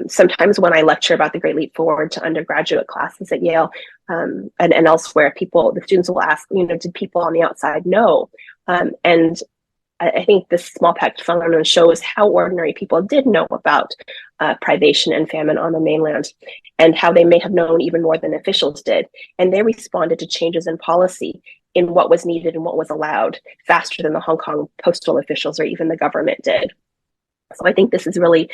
Sometimes when I lecture about the Great Leap Forward to undergraduate classes at Yale and elsewhere, the students will ask, did people on the outside know? And I think this small packet phenomenon shows how ordinary people did know about privation and famine on the mainland, and how they may have known even more than officials did. And they responded to changes in policy in what was needed and what was allowed faster than the Hong Kong postal officials or even the government did. So I think this is really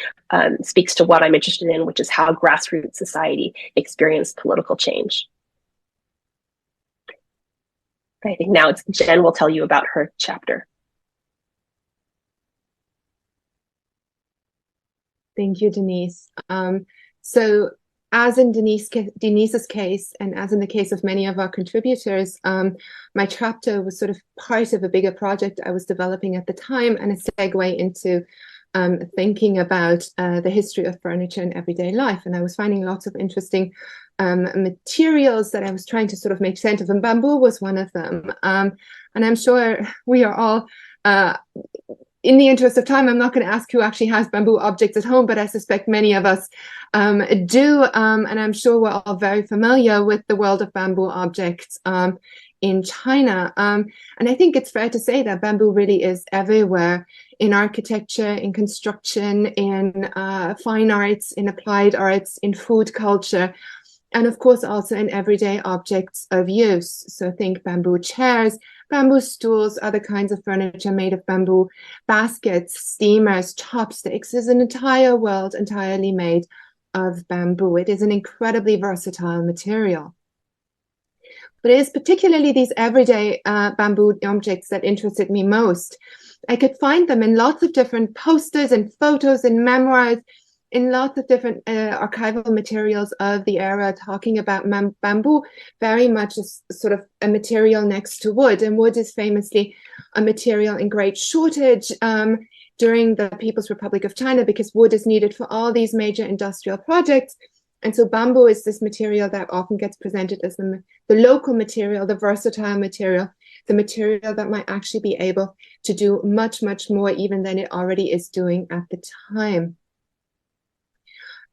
speaks to what I'm interested in, which is how grassroots society experienced political change. I think now Jen will tell you about her chapter. Thank you, Denise. So as in Denise's case, and as in the case of many of our contributors, my chapter was sort of part of a bigger project I was developing at the time, and a segue into thinking about the history of furniture in everyday life. And I was finding lots of interesting materials that I was trying to sort of make sense of, and bamboo was one of them. And I'm sure we are all, in the interest of time, I'm not going to ask who actually has bamboo objects at home, but I suspect many of us do. And I'm sure we're all very familiar with the world of bamboo objects in China. And I think it's fair to say that bamboo really is everywhere, in architecture, in construction, in fine arts, in applied arts, in food culture, and of course also in everyday objects of use. So think bamboo chairs, bamboo stools, other kinds of furniture made of bamboo, baskets, steamers, chopsticks. There's an entire world entirely made of bamboo. It is an incredibly versatile material. But it is particularly these everyday bamboo objects that interested me most. I could find them in lots of different posters and photos and memoirs, in lots of different archival materials of the era, talking about bamboo very much as sort of a material next to wood. And wood is famously a material in great shortage during the People's Republic of China, because wood is needed for all these major industrial projects. And so bamboo is this material that often gets presented as the local material, the versatile material, the material that might actually be able to do much, much more even than it already is doing at the time.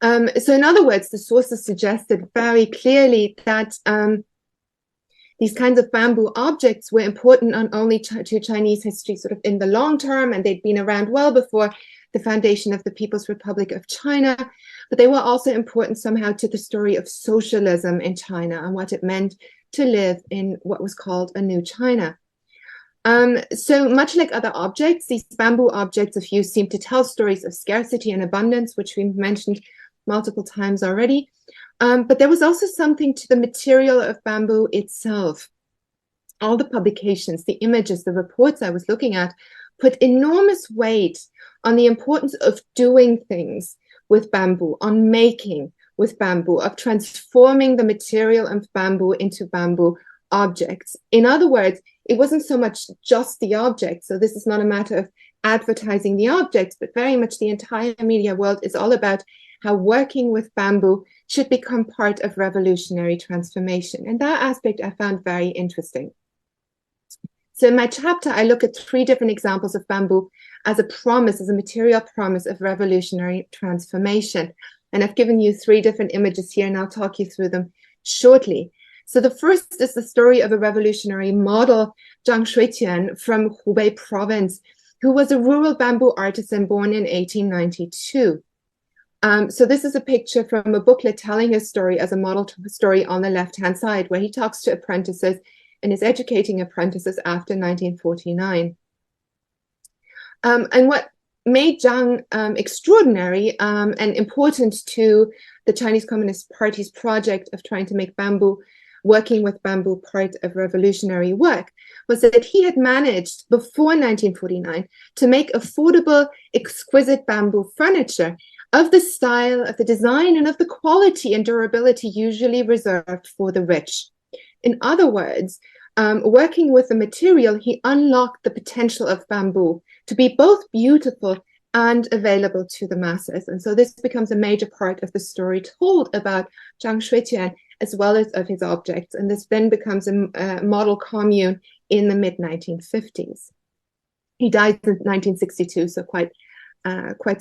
So in other words, the sources suggested very clearly that these kinds of bamboo objects were important not only to Chinese history sort of in the long term, and they'd been around well before the foundation of the People's Republic of China, but they were also important somehow to the story of socialism in China and what it meant to live in what was called a new China. So much like other objects, these bamboo objects of use seem to tell stories of scarcity and abundance, which we mentioned multiple times already. But there was also something to the material of bamboo itself. All the publications, the images, the reports I was looking at put enormous weight on the importance of doing things with bamboo, on making with bamboo, of transforming the material of bamboo into bamboo objects. In other words, it wasn't so much just the object. So this is not a matter of advertising the objects, but very much the entire media world is all about how working with bamboo should become part of revolutionary transformation. And that aspect I found very interesting. So in my chapter, I look at 3 different examples of bamboo as a promise, as a material promise of revolutionary transformation. And I've given you 3 different images here, and I'll talk you through them shortly. So the first is the story of a revolutionary model, Zhang Shuitian from Hubei province, who was a rural bamboo artisan born in 1892. So this is a picture from a booklet telling his story as a model story on the left-hand side, where he talks to apprentices and is educating apprentices after 1949. And what made Zhang extraordinary and important to the Chinese Communist Party's project of trying to make bamboo, working with bamboo, part of revolutionary work, was that he had managed before 1949 to make affordable, exquisite bamboo furniture of the style, of the design, and of the quality and durability usually reserved for the rich. In other words, working with the material, he unlocked the potential of bamboo to be both beautiful and available to the masses. And so this becomes a major part of the story told about Zhang Shuitian, as well as of his objects. And this then becomes a model commune in the mid-1950s. He died in 1962, so quite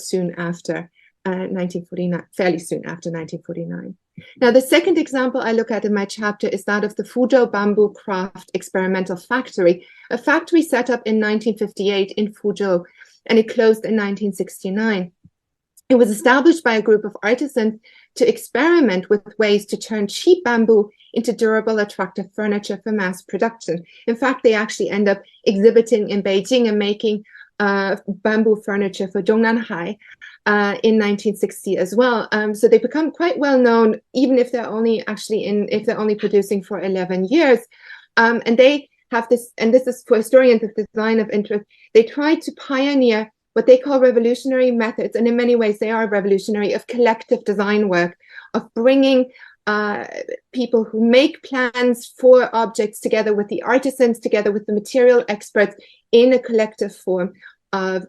soon after 1949, fairly soon after 1949. Now, the second example I look at in my chapter is that of the Fuzhou Bamboo Craft Experimental Factory, a factory set up in 1958 in Fuzhou, and it closed in 1969. It was established by a group of artisans to experiment with ways to turn cheap bamboo into durable, attractive furniture for mass production. In fact, they actually end up exhibiting in Beijing and making bamboo furniture for Zhongnanhai in 1960 as well. So they become quite well known, even if they're only producing for 11 years. And they have this, and this is for historians of design of interest, they tried to pioneer what they call revolutionary methods, and in many ways they are revolutionary, of collective design work, of bringing people who make plans for objects together with the artisans, together with the material experts in a collective form of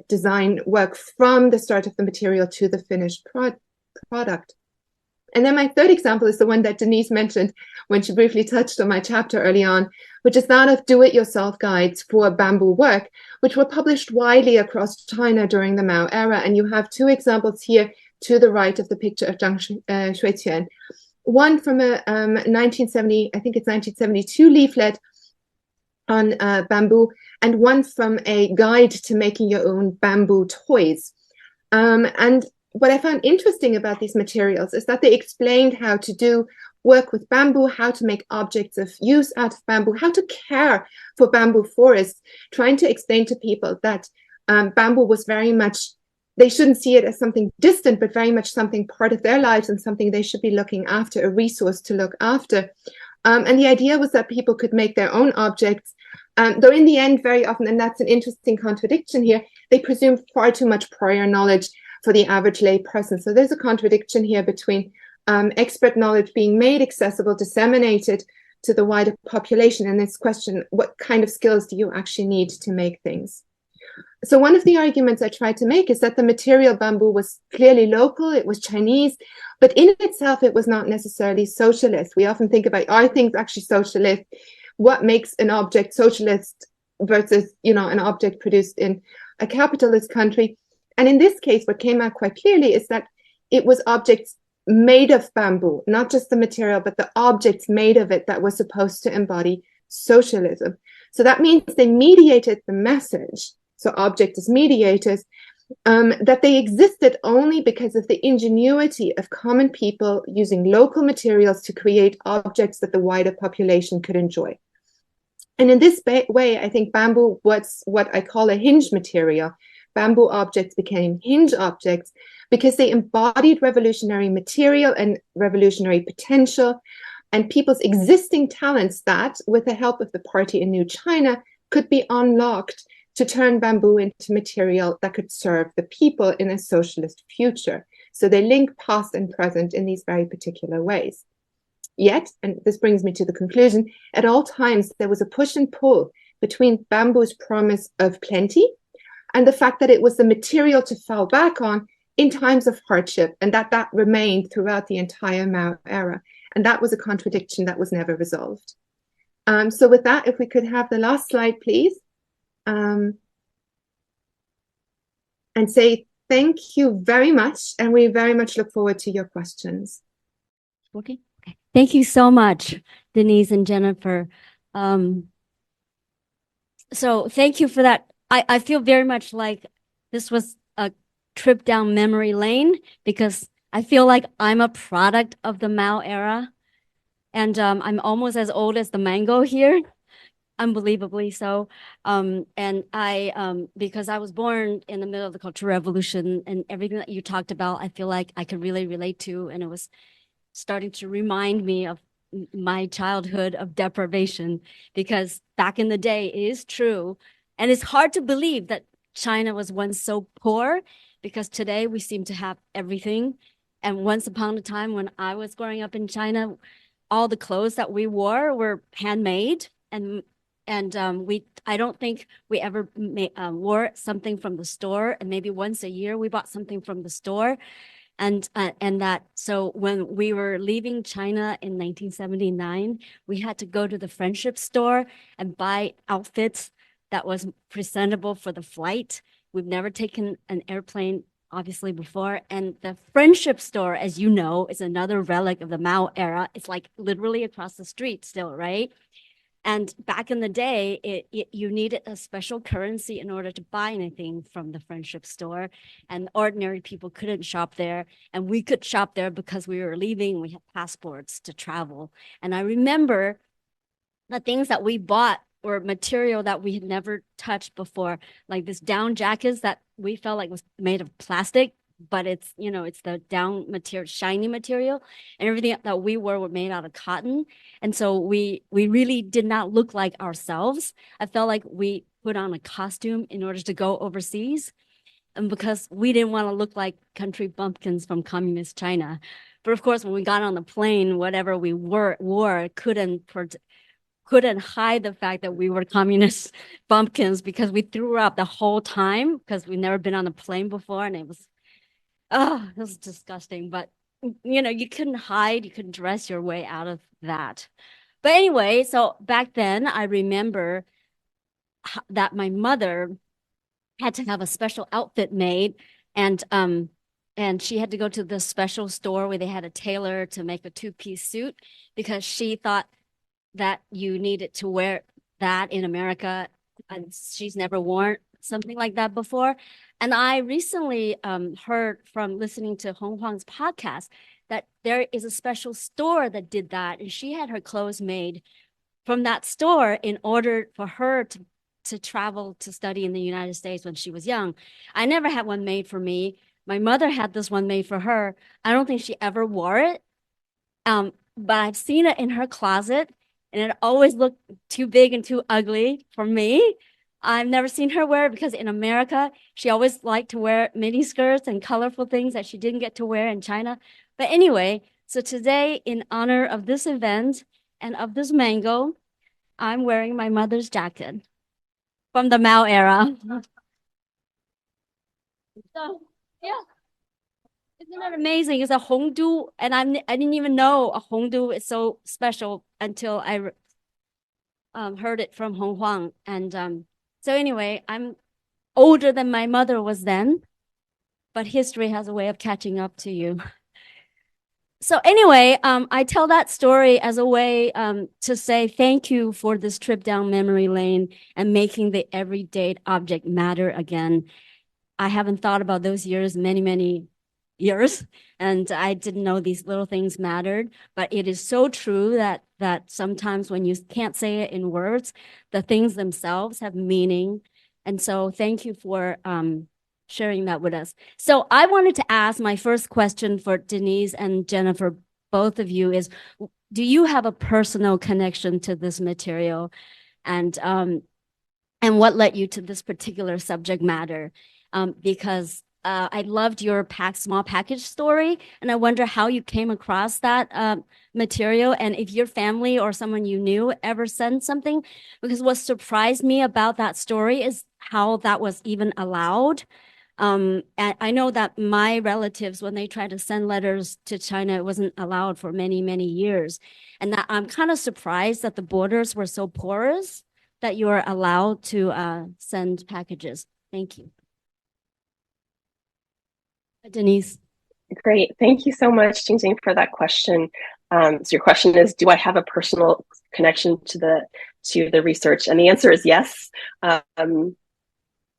design work from the start of the material to the finished product. And then my third example is the one that Denise mentioned when she briefly touched on my chapter early on, which is that of do-it-yourself guides for bamboo work, which were published widely across China during the Mao era. And you have two examples here to the right of the picture of Zhang Shuiqian. One from a 1970, I think it's 1972 leaflet on bamboo, and one from a guide to making your own bamboo toys. And what I found interesting about these materials is that they explained how to do work with bamboo, how to make objects of use out of bamboo, how to care for bamboo forests, trying to explain to people that bamboo was very much, they shouldn't see it as something distant, but very much something part of their lives and something they should be looking after, a resource to look after. And the idea was that people could make their own objects, though in the end, very often, and that's an interesting contradiction here, they presume far too much prior knowledge for the average lay person. So there's a contradiction here between expert knowledge being made accessible, disseminated to the wider population, and this question, what kind of skills do you actually need to make things? So one of the arguments I tried to make is that the material bamboo was clearly local, it was Chinese, but in itself, it was not necessarily socialist. We often think about, are things actually socialist? What makes an object socialist versus, an object produced in a capitalist country? And in this case, what came out quite clearly is that it was objects made of bamboo, not just the material, but the objects made of it that were supposed to embody socialism. So that means they mediated the message. So objects as mediators, that they existed only because of the ingenuity of common people using local materials to create objects that the wider population could enjoy. And in this way, I think bamboo was what I call a hinge material. Bamboo objects became hinge objects because they embodied revolutionary material and revolutionary potential and people's existing talents that, with the help of the party in New China, could be unlocked to turn bamboo into material that could serve the people in a socialist future. So they link past and present in these very particular ways. Yet, and this brings me to the conclusion, at all times there was a push and pull between bamboo's promise of plenty and the fact that it was the material to fall back on in times of hardship, and that remained throughout the entire Mao era. And that was a contradiction that was never resolved. So with that, if we could have the last slide, please. And say thank you very much, and we very much look forward to your questions. Okay. Thank you so much, Denise and Jennifer. So thank you for that. I feel very much like this was a trip down memory lane because I feel like I'm a product of the Mao era, and I'm almost as old as the mango here. Unbelievably so. And I, because I was born in the middle of the Cultural Revolution, and everything that you talked about, I feel like I could really relate to, and it was starting to remind me of my childhood of deprivation, because back in the day, it is true. And it's hard to believe that China was once so poor, because today we seem to have everything. And once upon a time when I was growing up in China, all the clothes that we wore were handmade, and I don't think we ever wore something from the store, and maybe once a year we bought something from the store, and that, so when we were leaving China in 1979, we had to go to the friendship store and buy outfits that was presentable for the flight. We've never taken an airplane, obviously, before, and the friendship store, as you know, is another relic of the Mao era. It's like literally across the street still, right? And back in the day, you needed a special currency in order to buy anything from the friendship store. And ordinary people couldn't shop there. And we could shop there because we were leaving. We had passports to travel. And I remember the things that we bought were material that we had never touched before, like this down jackets that we felt like was made of plastic, but it's, it's the down material, shiny material, and everything that we wore were made out of cotton. And so we really did not look like ourselves. I felt like we put on a costume in order to go overseas. and because we didn't want to look like country bumpkins from communist China. But of course, when we got on the plane, whatever we wore couldn't hide the fact that we were communist bumpkins, because we threw up the whole time because we'd never been on a plane before, and it was disgusting. But you couldn't hide, you couldn't dress your way out of that. But anyway, so back then I remember that my mother had to have a special outfit made, and she had to go to the special store where they had a tailor to make a two-piece suit, because she thought that you needed to wear that in America, and she's never worn something like that before. And I recently heard from listening to Hong Huang's podcast that there is a special store that did that, and she had her clothes made from that store in order for her to travel to study in the United States when she was young. I never had one made for me. My mother had this one made for her. I don't think she ever wore it, but I've seen it in her closet, and it always looked too big and too ugly for me. I've never seen her wear it, because in America, she always liked to wear mini skirts and colorful things that she didn't get to wear in China. But anyway, so today, in honor of this event and of this mango, I'm wearing my mother's jacket from the Mao era. So, yeah. Isn't that amazing? It's a Hongdu, and I didn't even know a Hongdu is so special until I heard it from Hong Huang. And so anyway, I'm older than my mother was then, but history has a way of catching up to you. So anyway, I tell that story as a way to say thank you for this trip down memory lane and making the everyday object matter again. I haven't thought about those years, many years, and I didn't know these little things mattered. But it is so true that sometimes when you can't say it in words, the things themselves have meaning. And so thank you for sharing that with us. So I wanted to ask my first question for Denise and Jennifer, both of you, is, do you have a personal connection to this material? And what led you to this particular subject matter? Because I loved your small package story, and I wonder how you came across that material, and if your family or someone you knew ever sent something. Because what surprised me about that story is how that was even allowed. And I know that my relatives, when they tried to send letters to China, it wasn't allowed for many years. And that I'm kind of surprised that the borders were so porous that you are allowed to send packages. Thank you. Denise. Great. Thank you so much, Jingjing, for that question. So your question is, do I have a personal connection to the research? And the answer is yes.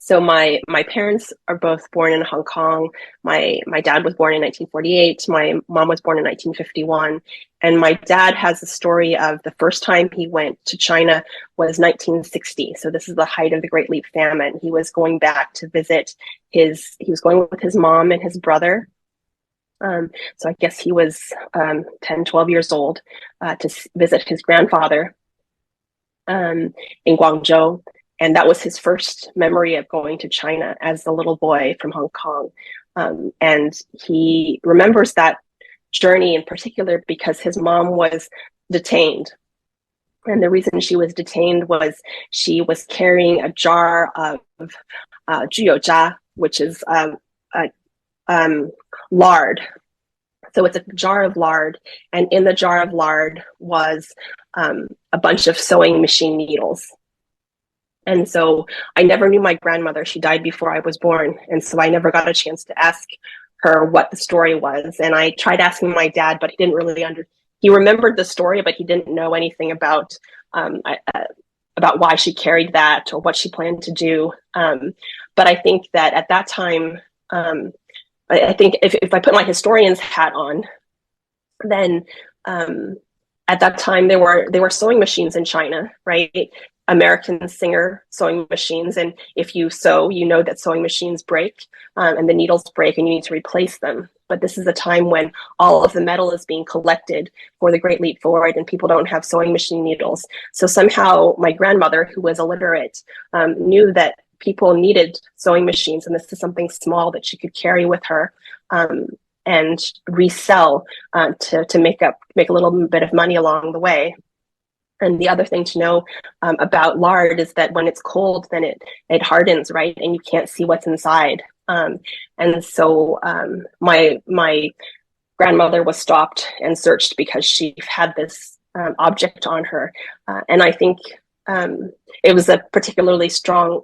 So my parents are both born in Hong Kong. My dad was born in 1948. My mom was born in 1951. And my dad has a story of the first time he went to China was 1960. So this is the height of the Great Leap Famine. He was going back to visit he was going with his mom and his brother. So I guess he was 10, 12 years old to visit his grandfather in Guangzhou. And that was his first memory of going to China as a little boy from Hong Kong. And he remembers that journey in particular because his mom was detained. And the reason she was detained was she was carrying a jar of 猪油渣, which is lard. So it's a jar of lard. And in the jar of lard was a bunch of sewing machine needles. And so I never knew my grandmother. She died before I was born. And so I never got a chance to ask her what the story was. And I tried asking my dad, but he didn't really he remembered the story, but he didn't know anything about why she carried that or what she planned to do. But I think that at that time, I think if I put my historian's hat on, then at that time there were sewing machines in China, right? American Singer sewing machines. And if you sew, you know that sewing machines break and the needles break and you need to replace them. But this is a time when all of the metal is being collected for the Great Leap Forward and people don't have sewing machine needles. So somehow my grandmother, who was illiterate, knew that people needed sewing machines, and this is something small that she could carry with her and resell to make a little bit of money along the way. And the other thing to know about lard is that when it's cold, then it hardens, right? And you can't see what's inside. And so my grandmother was stopped and searched because she had this object on her. And I think it was a particularly strong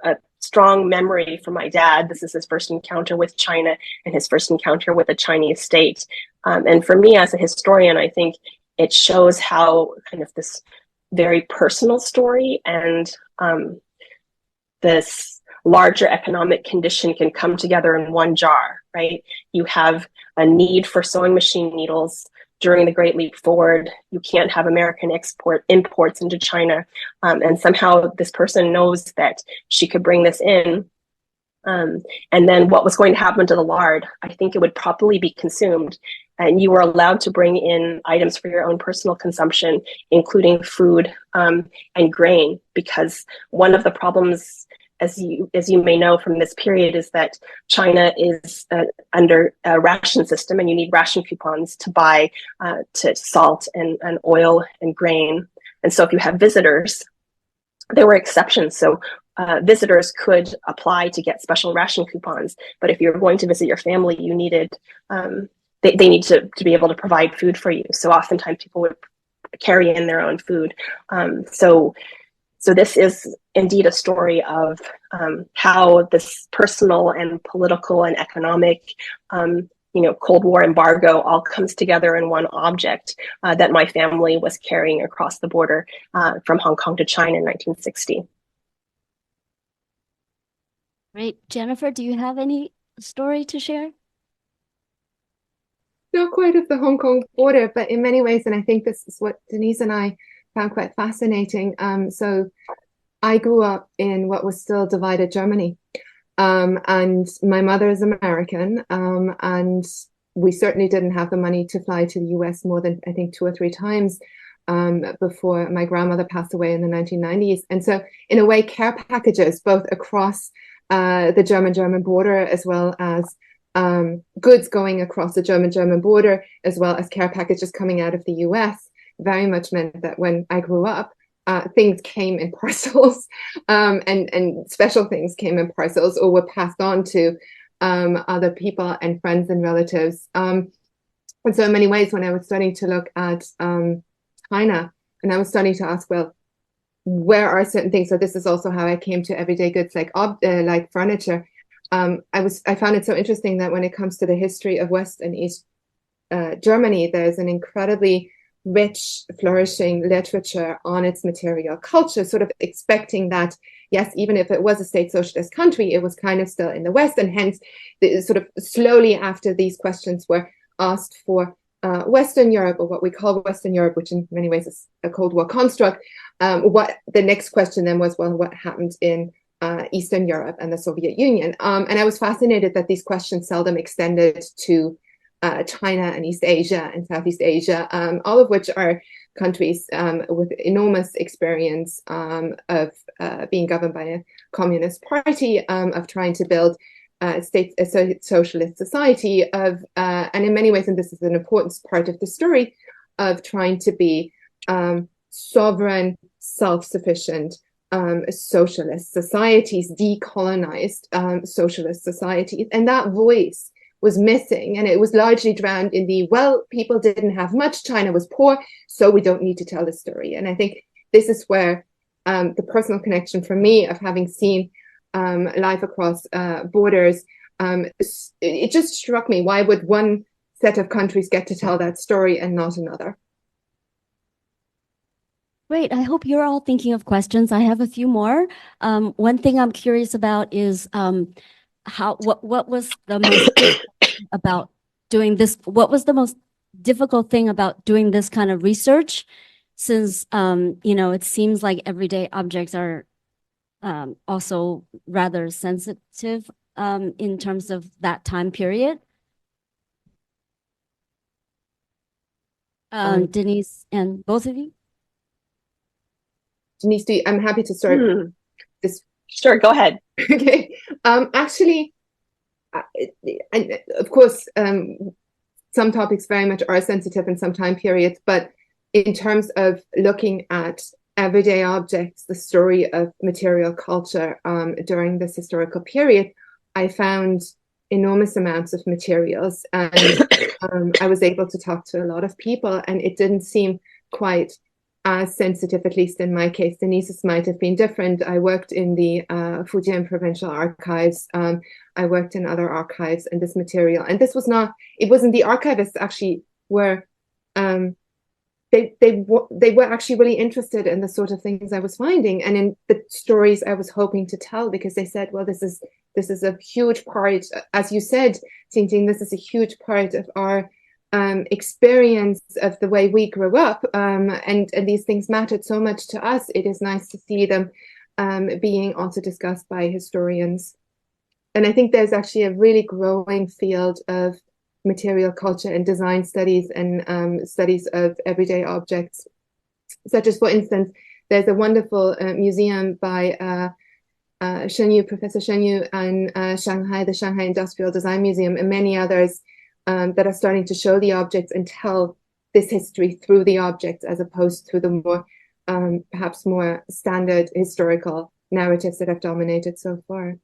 memory for my dad. This is his first encounter with China and his first encounter with a Chinese state. And for me as a historian, I think it shows how kind of this very personal story and this larger economic condition can come together in one jar, right? You have a need for sewing machine needles during the Great Leap Forward. You can't have American imports into China. And somehow this person knows that she could bring this in. And then what was going to happen to the lard? I think it would probably be consumed. And you were allowed to bring in items for your own personal consumption, including food and grain, because one of the problems, as you may know from this period, is that China is under a ration system, and you need ration coupons to buy to salt and oil and grain. And so if you have visitors, there were exceptions. So visitors could apply to get special ration coupons. But if you're going to visit your family, you needed they need to be able to provide food for you. So oftentimes people would carry in their own food. So this is indeed a story of how this personal and political and economic, Cold War embargo all comes together in one object that my family was carrying across the border from Hong Kong to China in 1960. Great. Jennifer, do you have any story to share? Not quite of the Hong Kong border, but in many ways, and I think this is what Denise and I found quite fascinating. So I grew up in what was still divided Germany. And my mother is American, and we certainly didn't have the money to fly to the US more than, I think, 2 or 3 times before my grandmother passed away in the 1990s. And so in a way, care packages, both across the German border, as well as goods going across the German border, as well as care packages coming out of the US, very much meant that when I grew up, things came in parcels, and special things came in parcels or were passed on to other people and friends and relatives. And so in many ways, when I was starting to look at China, and I was starting to ask, well, where are certain things? So this is also how I came to everyday goods like furniture. I found it so interesting that when it comes to the history of West and East Germany, there's an incredibly rich, flourishing literature on its material culture, sort of expecting that, yes, even if it was a state socialist country, it was kind of still in the West, and hence sort of slowly after these questions were asked for Western Europe, or what we call Western Europe, which in many ways is a Cold War construct, what the next question then was, well, what happened in Eastern Europe and the Soviet Union? And I was fascinated that these questions seldom extended to China and East Asia and Southeast Asia, all of which are countries with enormous experience of being governed by a communist party, of trying to build a socialist society, and in many ways, and this is an important part of the story, of trying to be sovereign, self-sufficient socialist societies, decolonized socialist societies. And that voice was missing, and it was largely drowned in the, well, people didn't have much, China was poor, so we don't need to tell the story. And I think this is where the personal connection for me of having seen life across borders, it just struck me, why would one set of countries get to tell that story and not another? Great. I hope you're all thinking of questions. I have a few more. One thing I'm curious about is what was the most about doing this? What was the most difficult thing about doing this kind of research? Since it seems like everyday objects are also rather sensitive in terms of that time period. Denise and both of you. Denise, I'm happy to start this Sure, go ahead. Okay. Actually, of course, some topics very much are sensitive in some time periods, but in terms of looking at everyday objects, the story of material culture during this historical period, I found enormous amounts of materials, and I was able to talk to a lot of people, and it didn't seem quite as sensitive, at least in my case. Denise's might have been different. I worked in the Fujian Provincial Archives. I worked in other archives, and this material, and this was not, it wasn't the archivists actually were, they were actually really interested in the sort of things I was finding and in the stories I was hoping to tell, because they said, well, this is a huge part, as you said, Jingjing, this is a huge part of our experience of the way we grew up, and these things mattered so much to us. It is nice to see them being also discussed by historians. And I think there's actually a really growing field of material culture and design studies and studies of everyday objects, such as, for instance, there's a wonderful museum by Professor Shen Yu and Shanghai, the Shanghai Industrial Design Museum, and many others that are starting to show the objects and tell this history through the objects, as opposed to the more, perhaps more standard historical narratives that have dominated so far.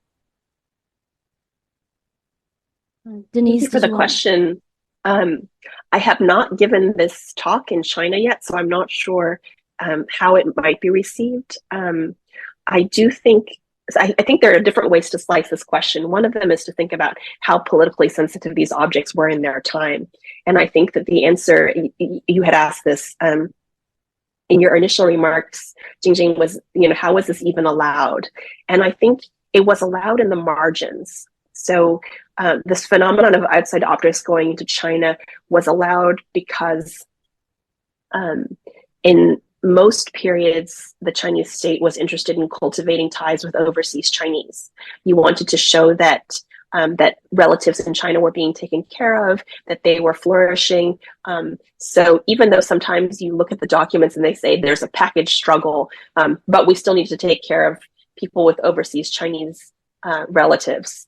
Denise, Thank you for the question. I have not given this talk in China yet, so I'm not sure how it might be received. I think there are different ways to slice this question. One of them is to think about how politically sensitive these objects were in their time. And I think that the answer, you had asked this in your initial remarks, Jingjing, was, how was this even allowed? And I think it was allowed in the margins. So this phenomenon of outside objects going into China was allowed because in most periods, the Chinese state was interested in cultivating ties with overseas Chinese. You wanted to show that that relatives in China were being taken care of, that they were flourishing. So even though sometimes you look at the documents and they say there's a package struggle, but we still need to take care of people with overseas Chinese relatives.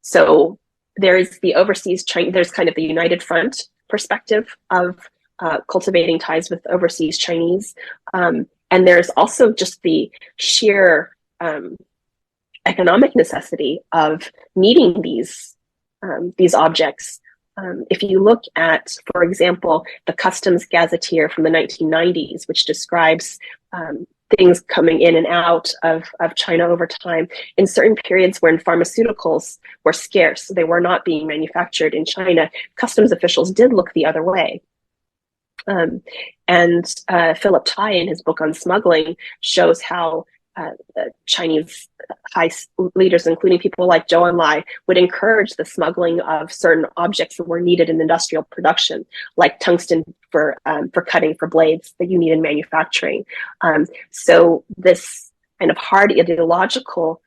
So there's the overseas China, there's kind of the United Front perspective of cultivating ties with overseas Chinese. And there's also just the sheer economic necessity of needing these objects. If you look at, for example, the Customs Gazetteer from the 1990s, which describes things coming in and out of China over time, in certain periods when pharmaceuticals were scarce, they were not being manufactured in China, customs officials did look the other way. And Philip Tai, in his book on smuggling, shows how Chinese high leaders, including people like Zhou Enlai, would encourage the smuggling of certain objects that were needed in industrial production, like tungsten for cutting for blades that you need in manufacturing. So this kind of hard ideological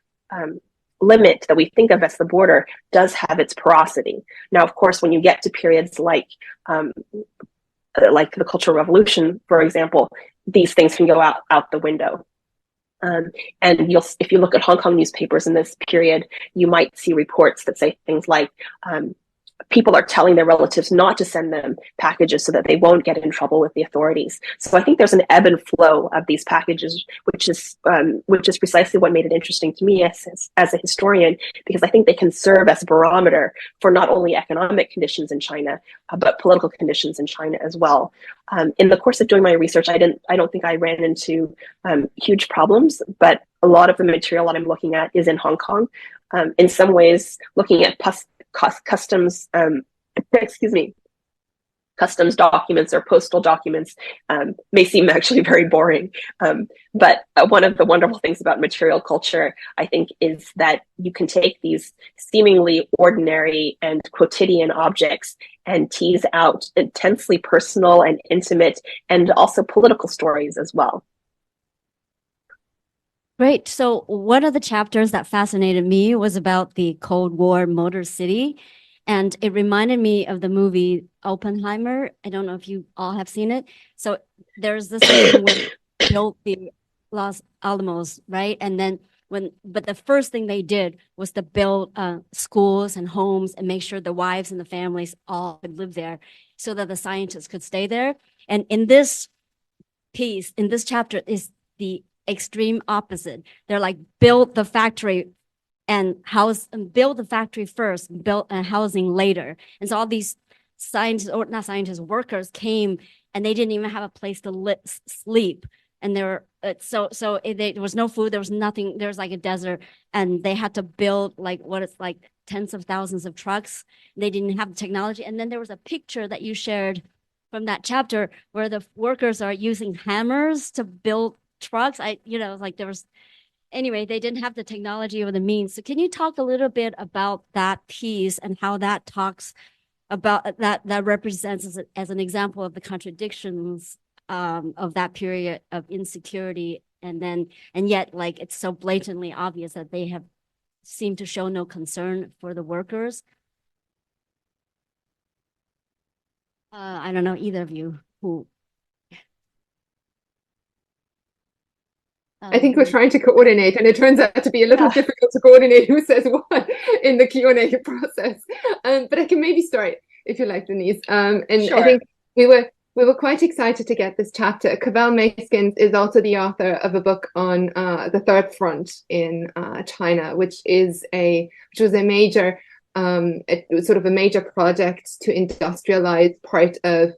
limit that we think of as the border does have its porosity. Now, of course, when you get to periods like the Cultural Revolution, for example, these things can go out the window. And if you look at Hong Kong newspapers in this period, you might see reports that say things like, people are telling their relatives not to send them packages so that they won't get in trouble with the authorities. So I think there's an ebb and flow of these packages, which is precisely what made it interesting to me as a historian, because I think they can serve as a barometer for not only economic conditions in China, but political conditions in China as well. In the course of doing my research, I don't think I ran into huge problems, but a lot of the material that I'm looking at is in Hong Kong. In some ways, looking at customs documents or postal documents may seem actually very boring. But one of the wonderful things about material culture, I think, is that you can take these seemingly ordinary and quotidian objects and tease out intensely personal and intimate and also political stories as well. Great. So one of the chapters that fascinated me was about the Cold War Motor City. And it reminded me of the movie Altehenger. I don't know if you all have seen it. So there's this scene where they built the Los Alamos, right? And then but the first thing they did was to build schools and homes and make sure the wives and the families all could live there so that the scientists could stay there. And in this piece, in this chapter, is the extreme opposite. They're like, build the factory and build the factory first, build housing later. And so all these scientists, or not scientists, workers came and they didn't even have a place to sleep. And there was no food, there was nothing, there was like a desert, and they had to build like what it's like tens of thousands of trucks. They didn't have the technology. And then there was a picture that you shared from that chapter where the workers are using hammers to build trucks. Like there was, anyway, they didn't have the technology or the means. So can you talk a little bit about that piece and how that talks about that represents as an example of the contradictions of that period of insecurity, and yet like it's so blatantly obvious that they have seemed to show no concern for the workers. I don't know, either of you who. I think we're trying to coordinate, and it turns out to be a little difficult to coordinate who says what in the Q&A process. But I can maybe start if you like, Denise. And sure. I think we were quite excited to get this chapter. Cavell Maskins is also the author of a book on the Third Front in China, which was a major sort of a major project to industrialize part of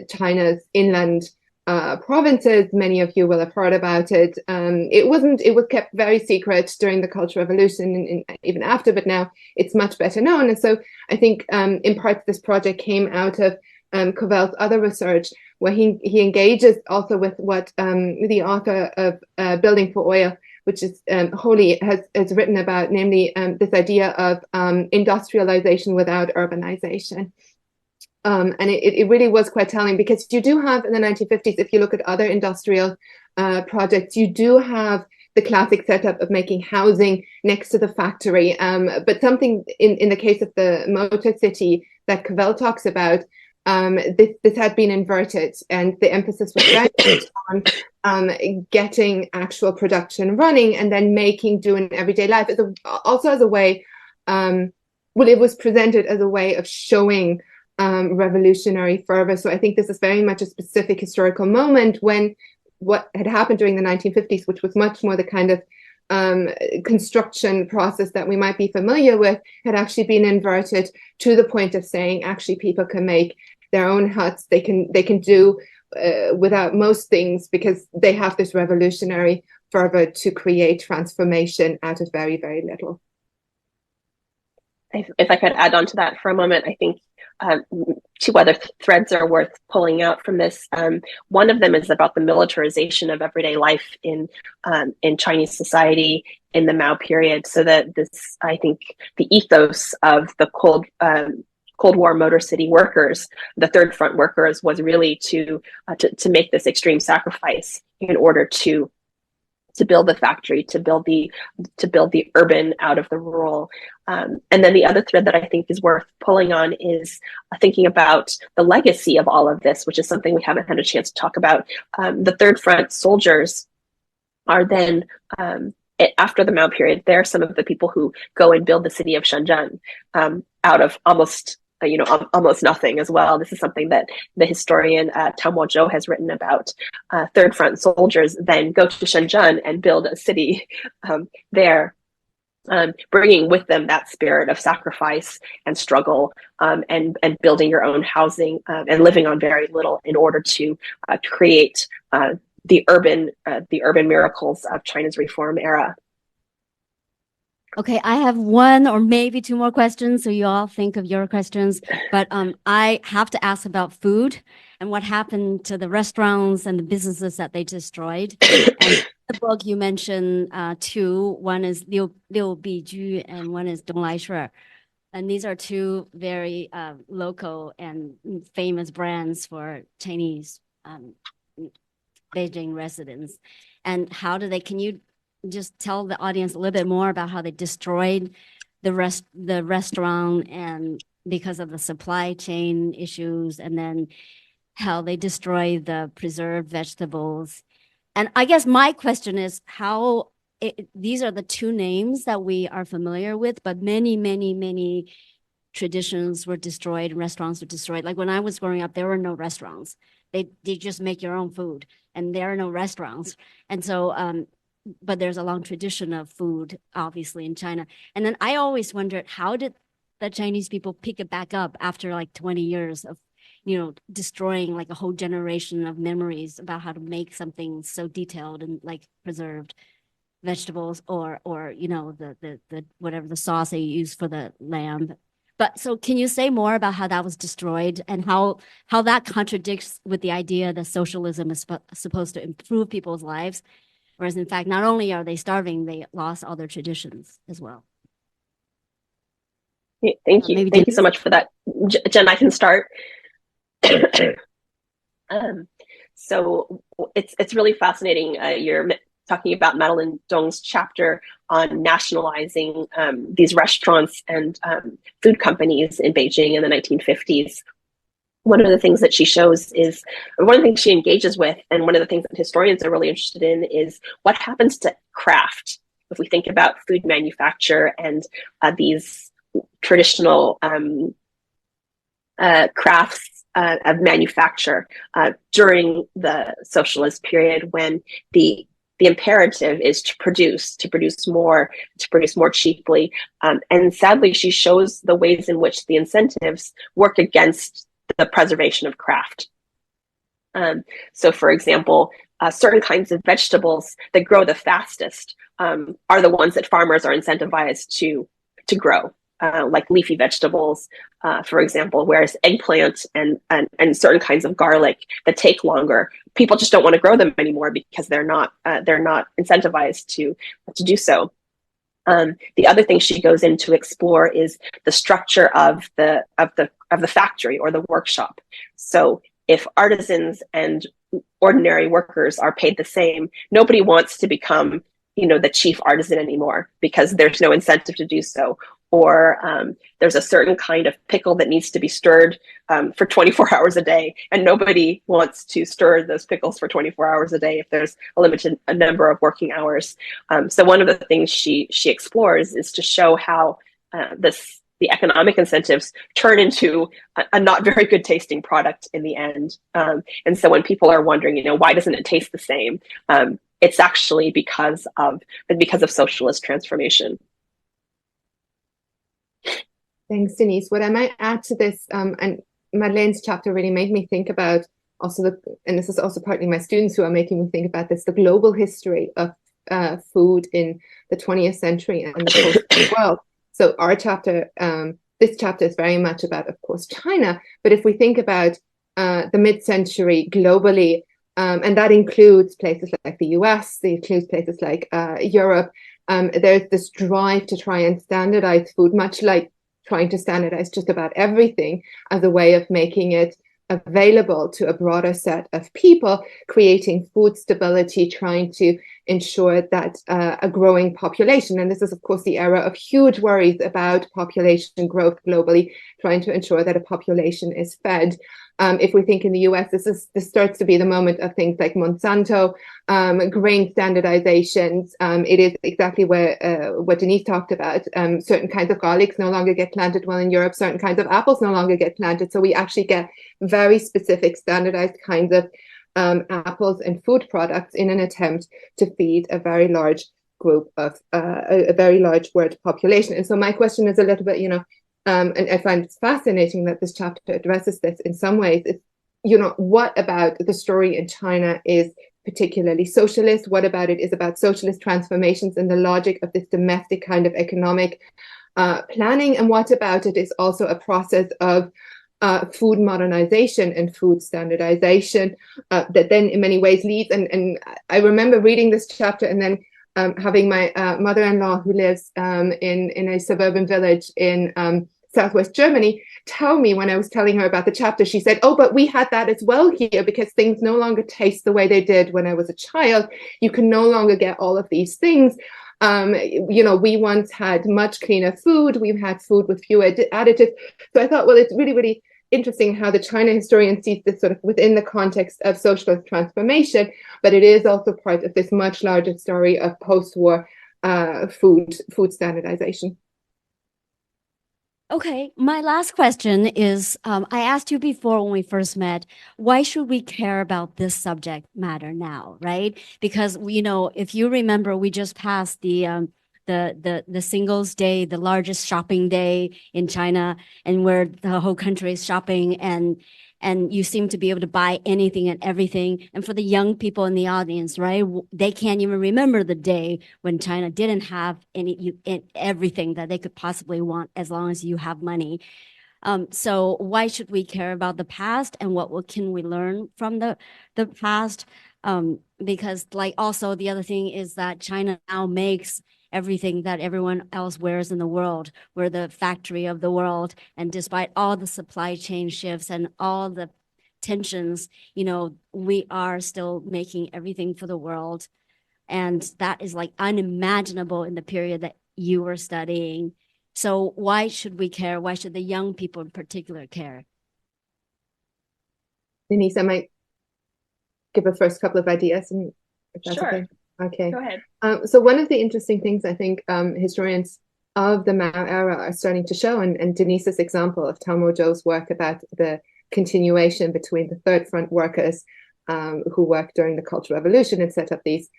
China's inland provinces. Many of you will have heard about it. It was kept very secret during the Cultural Revolution and even after, but now it's much better known. And so I think in part this project came out of Cavell's other research, where he engages also with what the author of Building for Oil, which is Holly, has written about, namely this idea of industrialization without urbanization. And it really was quite telling, because you do have in the 1950s, if you look at other industrial projects, you do have the classic setup of making housing next to the factory. But something in the case of the Motor City that Cavell talks about, this had been inverted, and the emphasis was very much on getting actual production running and then making do in everyday life. Also as a way, it was presented as a way of showing revolutionary fervor. So I think this is very much a specific historical moment when what had happened during the 1950s, which was much more the kind of construction process that we might be familiar with, had actually been inverted to the point of saying actually people can make their own huts. They can do without most things, because they have this revolutionary fervor to create transformation out of very, very little. If I could add on to that for a moment, I think two other threads are worth pulling out from this. One of them is about the militarization of everyday life in Chinese society in the Mao period. So that this, I think, the ethos of the Cold War Motor City workers, the Third Front workers, was really to make this extreme sacrifice in order to build the factory, to build the urban out of the rural. And then the other thread that I think is worth pulling on is thinking about the legacy of all of this, which is something we haven't had a chance to talk about. The Third Front soldiers are then, after the Mao period, they're some of the people who go and build the city of Shenzhen out of almost nothing as well. This is something that the historian Tao Mo-zhou has written about. Third Front soldiers then go to Shenzhen and build a city there, bringing with them that spirit of sacrifice and struggle, and building your own housing and living on very little in order to create the urban miracles of China's reform era. Okay, I have one or maybe two more questions, so you all think of your questions. But I have to ask about food and what happened to the restaurants and the businesses that they destroyed. And in the book you mentioned two. One is Liu Biju and one is Donglai Shui. And these are two very local and famous brands for Chinese Beijing residents. And how do they? Can you just tell the audience a little bit more about how they destroyed the restaurant, and because of the supply chain issues, and then how they destroyed the preserved vegetables? And I guess my question is, how these are the two names that we are familiar with, but many traditions were destroyed, restaurants were destroyed. Like when I was growing up, there were no restaurants. They just make your own food, and there are no restaurants. And so, but there's a long tradition of food, obviously, in China. And then I always wondered, how did the Chinese people pick it back up after like 20 years of, destroying like a whole generation of memories about how to make something so detailed and like preserved vegetables or the whatever the sauce they use for the lamb. But so can you say more about how that was destroyed and how that contradicts with the idea that socialism is supposed to improve people's lives, whereas in fact, not only are they starving, they lost all their traditions as well. Thank you. Thank you so much for that. Jen, I can start. So it's really fascinating. You're talking about Madeline Dong's chapter on nationalizing these restaurants and food companies in Beijing in the 1950s. One of the things that she shows is, one of the things she engages with, and one of the things that historians are really interested in, is what happens to craft if we think about food manufacture and these traditional crafts of manufacture during the socialist period, when the imperative is to produce more cheaply. And sadly, she shows the ways in which the incentives work against the preservation of craft. So for example, certain kinds of vegetables that grow the fastest are the ones that farmers are incentivized to grow. Like leafy vegetables, for example, whereas eggplant and certain kinds of garlic that take longer, people just don't want to grow them anymore because they're not incentivized to do so. The other thing she goes in to explore is the structure of the factory or the workshop. So if artisans and ordinary workers are paid the same, nobody wants to become, the chief artisan anymore because there's no incentive to do so. Or there's a certain kind of pickle that needs to be stirred for 24 hours a day, and nobody wants to stir those pickles for 24 hours a day if there's a limited number of working hours. So one of the things she explores is to show how the economic incentives turn into a not very good tasting product in the end. And so when people are wondering, why doesn't it taste the same? It's actually because of socialist transformation. Thanks, Denise. What I might add to this, and Madeleine's chapter really made me think about also and this is also partly my students who are making me think about this, the global history of food in the 20th century and the post world. So our chapter, this chapter is very much about, of course, China. But if we think about the mid-century globally, and that includes places like the US, it includes places like Europe, there's this drive to try and standardize food, much like trying to standardize just about everything as a way of making it available to a broader set of people, creating food stability, trying to ensure that a growing population, and this is of course the era of huge worries about population growth globally, trying to ensure that a population is fed. If we think in the US, this starts to be the moment of things like Monsanto, grain standardizations. It is exactly where what Denise talked about. Certain kinds of garlics no longer get planted well in Europe. Certain kinds of apples no longer get planted. So we actually get very specific standardized kinds of apples and food products in an attempt to feed a very large group of a very large world population. And so my question is a little bit, and I find it fascinating that this chapter addresses this in some ways. It's, what about the story in China is particularly socialist? What about it is about socialist transformations and the logic of this domestic kind of economic planning? And what about it is also a process of food modernization and food standardization that then in many ways leads. And I remember reading this chapter and then having my mother-in-law who lives in a suburban village in Southwest Germany tell me, when I was telling her about the chapter, she said, "Oh, but we had that as well here because things no longer taste the way they did when I was a child. You can no longer get all of these things. We once had much cleaner food. We've had food with fewer additives." So I thought, well, it's really, really interesting how the China historian sees this sort of within the context of socialist transformation, but it is also part of this much larger story of post-war food standardization. Okay, my last question is, I asked you before when we first met, why should we care about this subject matter now, right? Because if you remember, we just passed the Singles Day, the largest shopping day in China, and where the whole country is shopping, and you seem to be able to buy anything and everything. And for the young people in the audience, right, they can't even remember the day when China didn't have everything that they could possibly want as long as you have money. So why should we care about the past, and what can we learn from the past? Because also the other thing is that China now makes everything that everyone else wears in the world. We're the factory of the world. And despite all the supply chain shifts and all the tensions, we are still making everything for the world. And that is unimaginable in the period that you were studying. So why should we care? Why should the young people in particular care? Denise, I might give a first couple of ideas, and if that's Sure. okay. Okay. Go ahead. So one of the interesting things I think historians of the Mao era are starting to show, and Denise's example of Tao Zhou's work about the continuation between the third front workers who worked during the Cultural Revolution and set up these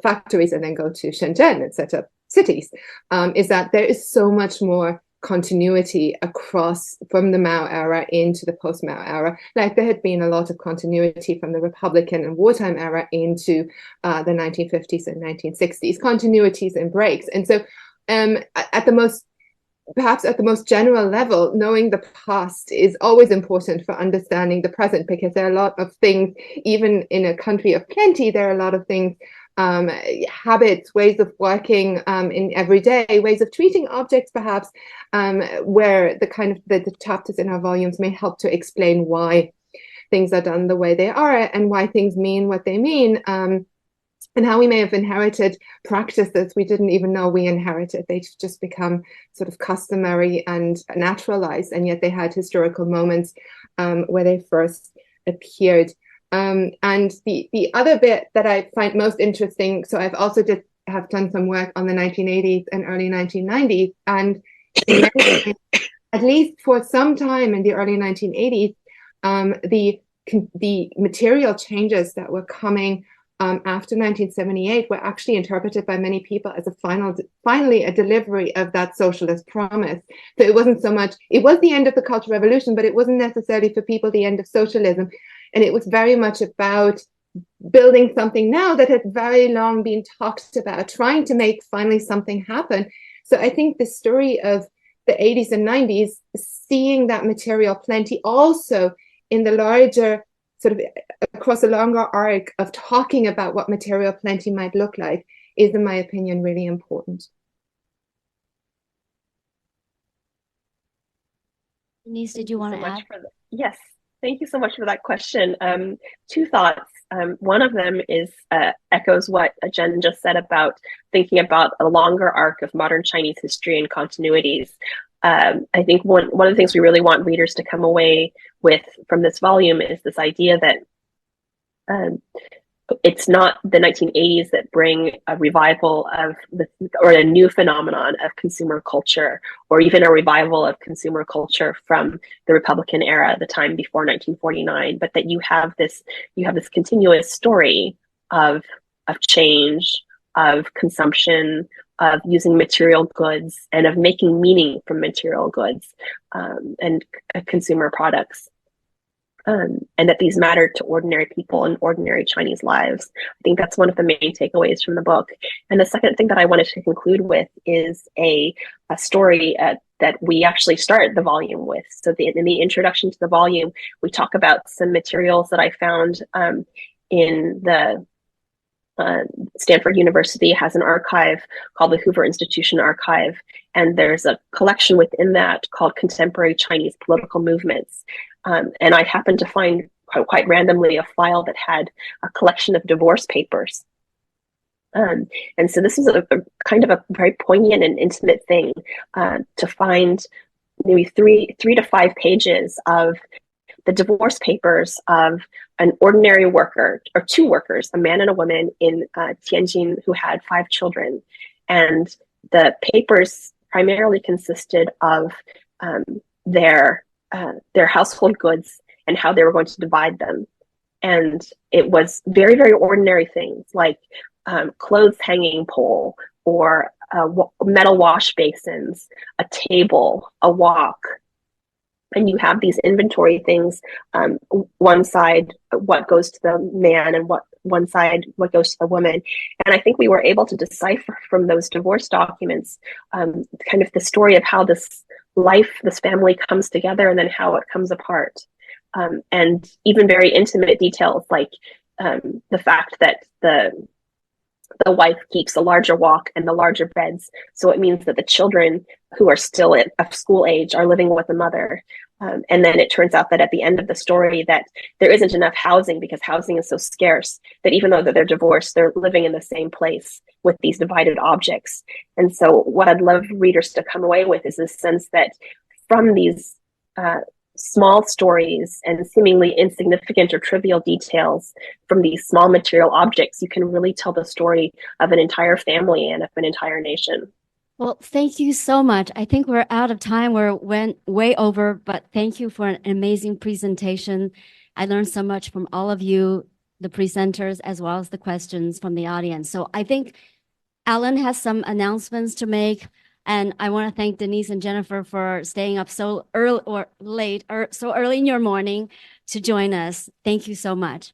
factories and then go to Shenzhen and set up cities, is that there is so much more continuity across from the Mao era into the post-Mao era. Like there had been a lot of continuity from the Republican and wartime era into the 1950s and 1960s, continuities and breaks. And so perhaps at the most general level, knowing the past is always important for understanding the present, because there are a lot of things, even in a country of plenty, there are a lot of things, habits, ways of working in everyday, ways of treating objects, perhaps, where the chapters in our volumes may help to explain why things are done the way they are and why things mean what they mean, and how we may have inherited practices we didn't even know we inherited. They've just become sort of customary and naturalized, and yet they had historical moments where they first appeared. And the other bit that I find most interesting, so I've also have done some work on the 1980s and early 1990s, and in many ways, at least for some time in the early 1980s, the material changes that were coming after 1978 were actually interpreted by many people as finally a delivery of that socialist promise. So it wasn't so much, it was the end of the Cultural Revolution, but it wasn't necessarily for people the end of socialism. And it was very much about building something now that had very long been talked about, trying to make finally something happen. So I think the story of the 80s and 90s, seeing that material plenty also in the larger, sort of across a longer arc of talking about what material plenty might look like, is, in my opinion, really important. Denise, did you want to add? Yes. Thank you so much for that question. Two thoughts. One of them is echoes what Jen just said about thinking about a longer arc of modern Chinese history and continuities. I think one of the things we really want readers to come away with from this volume is this idea that it's not the 1980s that bring a revival of or a new phenomenon of consumer culture, or even a revival of consumer culture from the Republican era, the time before 1949, but that you have this continuous story of change, of consumption, of using material goods, and of making meaning from material goods and consumer products. And that these matter to ordinary people and ordinary Chinese lives. I think that's one of the main takeaways from the book. And the second thing that I wanted to conclude with is a story that we actually start the volume with. So in the introduction to the volume, we talk about some materials that I found in the Stanford University has an archive called the Hoover Institution Archive, and there's a collection within that called Contemporary Chinese Political Movements. And I happened to find quite randomly a file that had a collection of divorce papers. And so this is a kind of a very poignant and intimate thing to find maybe three to 5 pages of the divorce papers of an ordinary worker, or two workers, a man and a woman in Tianjin, who had 5 children. And the papers primarily consisted of their household goods and how they were going to divide them. And it was very, very ordinary things like clothes hanging pole, or metal wash basins, a table, a wok. And you have these inventory things, one side what goes to the man, and one side what goes to the woman. And I think we were able to decipher from those divorce documents kind of the story of how this family comes together, and then how it comes apart. And even very intimate details like the fact that the wife keeps the larger wok and the larger beds. So it means that the children who are still at school age are living with the mother. And then it turns out that at the end of the story that there isn't enough housing, because housing is so scarce, that even though that they're divorced, they're living in the same place with these divided objects. And so what I'd love readers to come away with is this sense that from these small stories and seemingly insignificant or trivial details, from these small material objects, you can really tell the story of an entire family and of an entire nation. Well, thank you so much. I think we're out of time. We went way over, but thank you for an amazing presentation. I learned so much from all of you, the presenters, as well as the questions from the audience. So I think Alan has some announcements to make. And I want to thank Denise and Jennifer for staying up so early or late, or so early in your morning to join us. Thank you so much.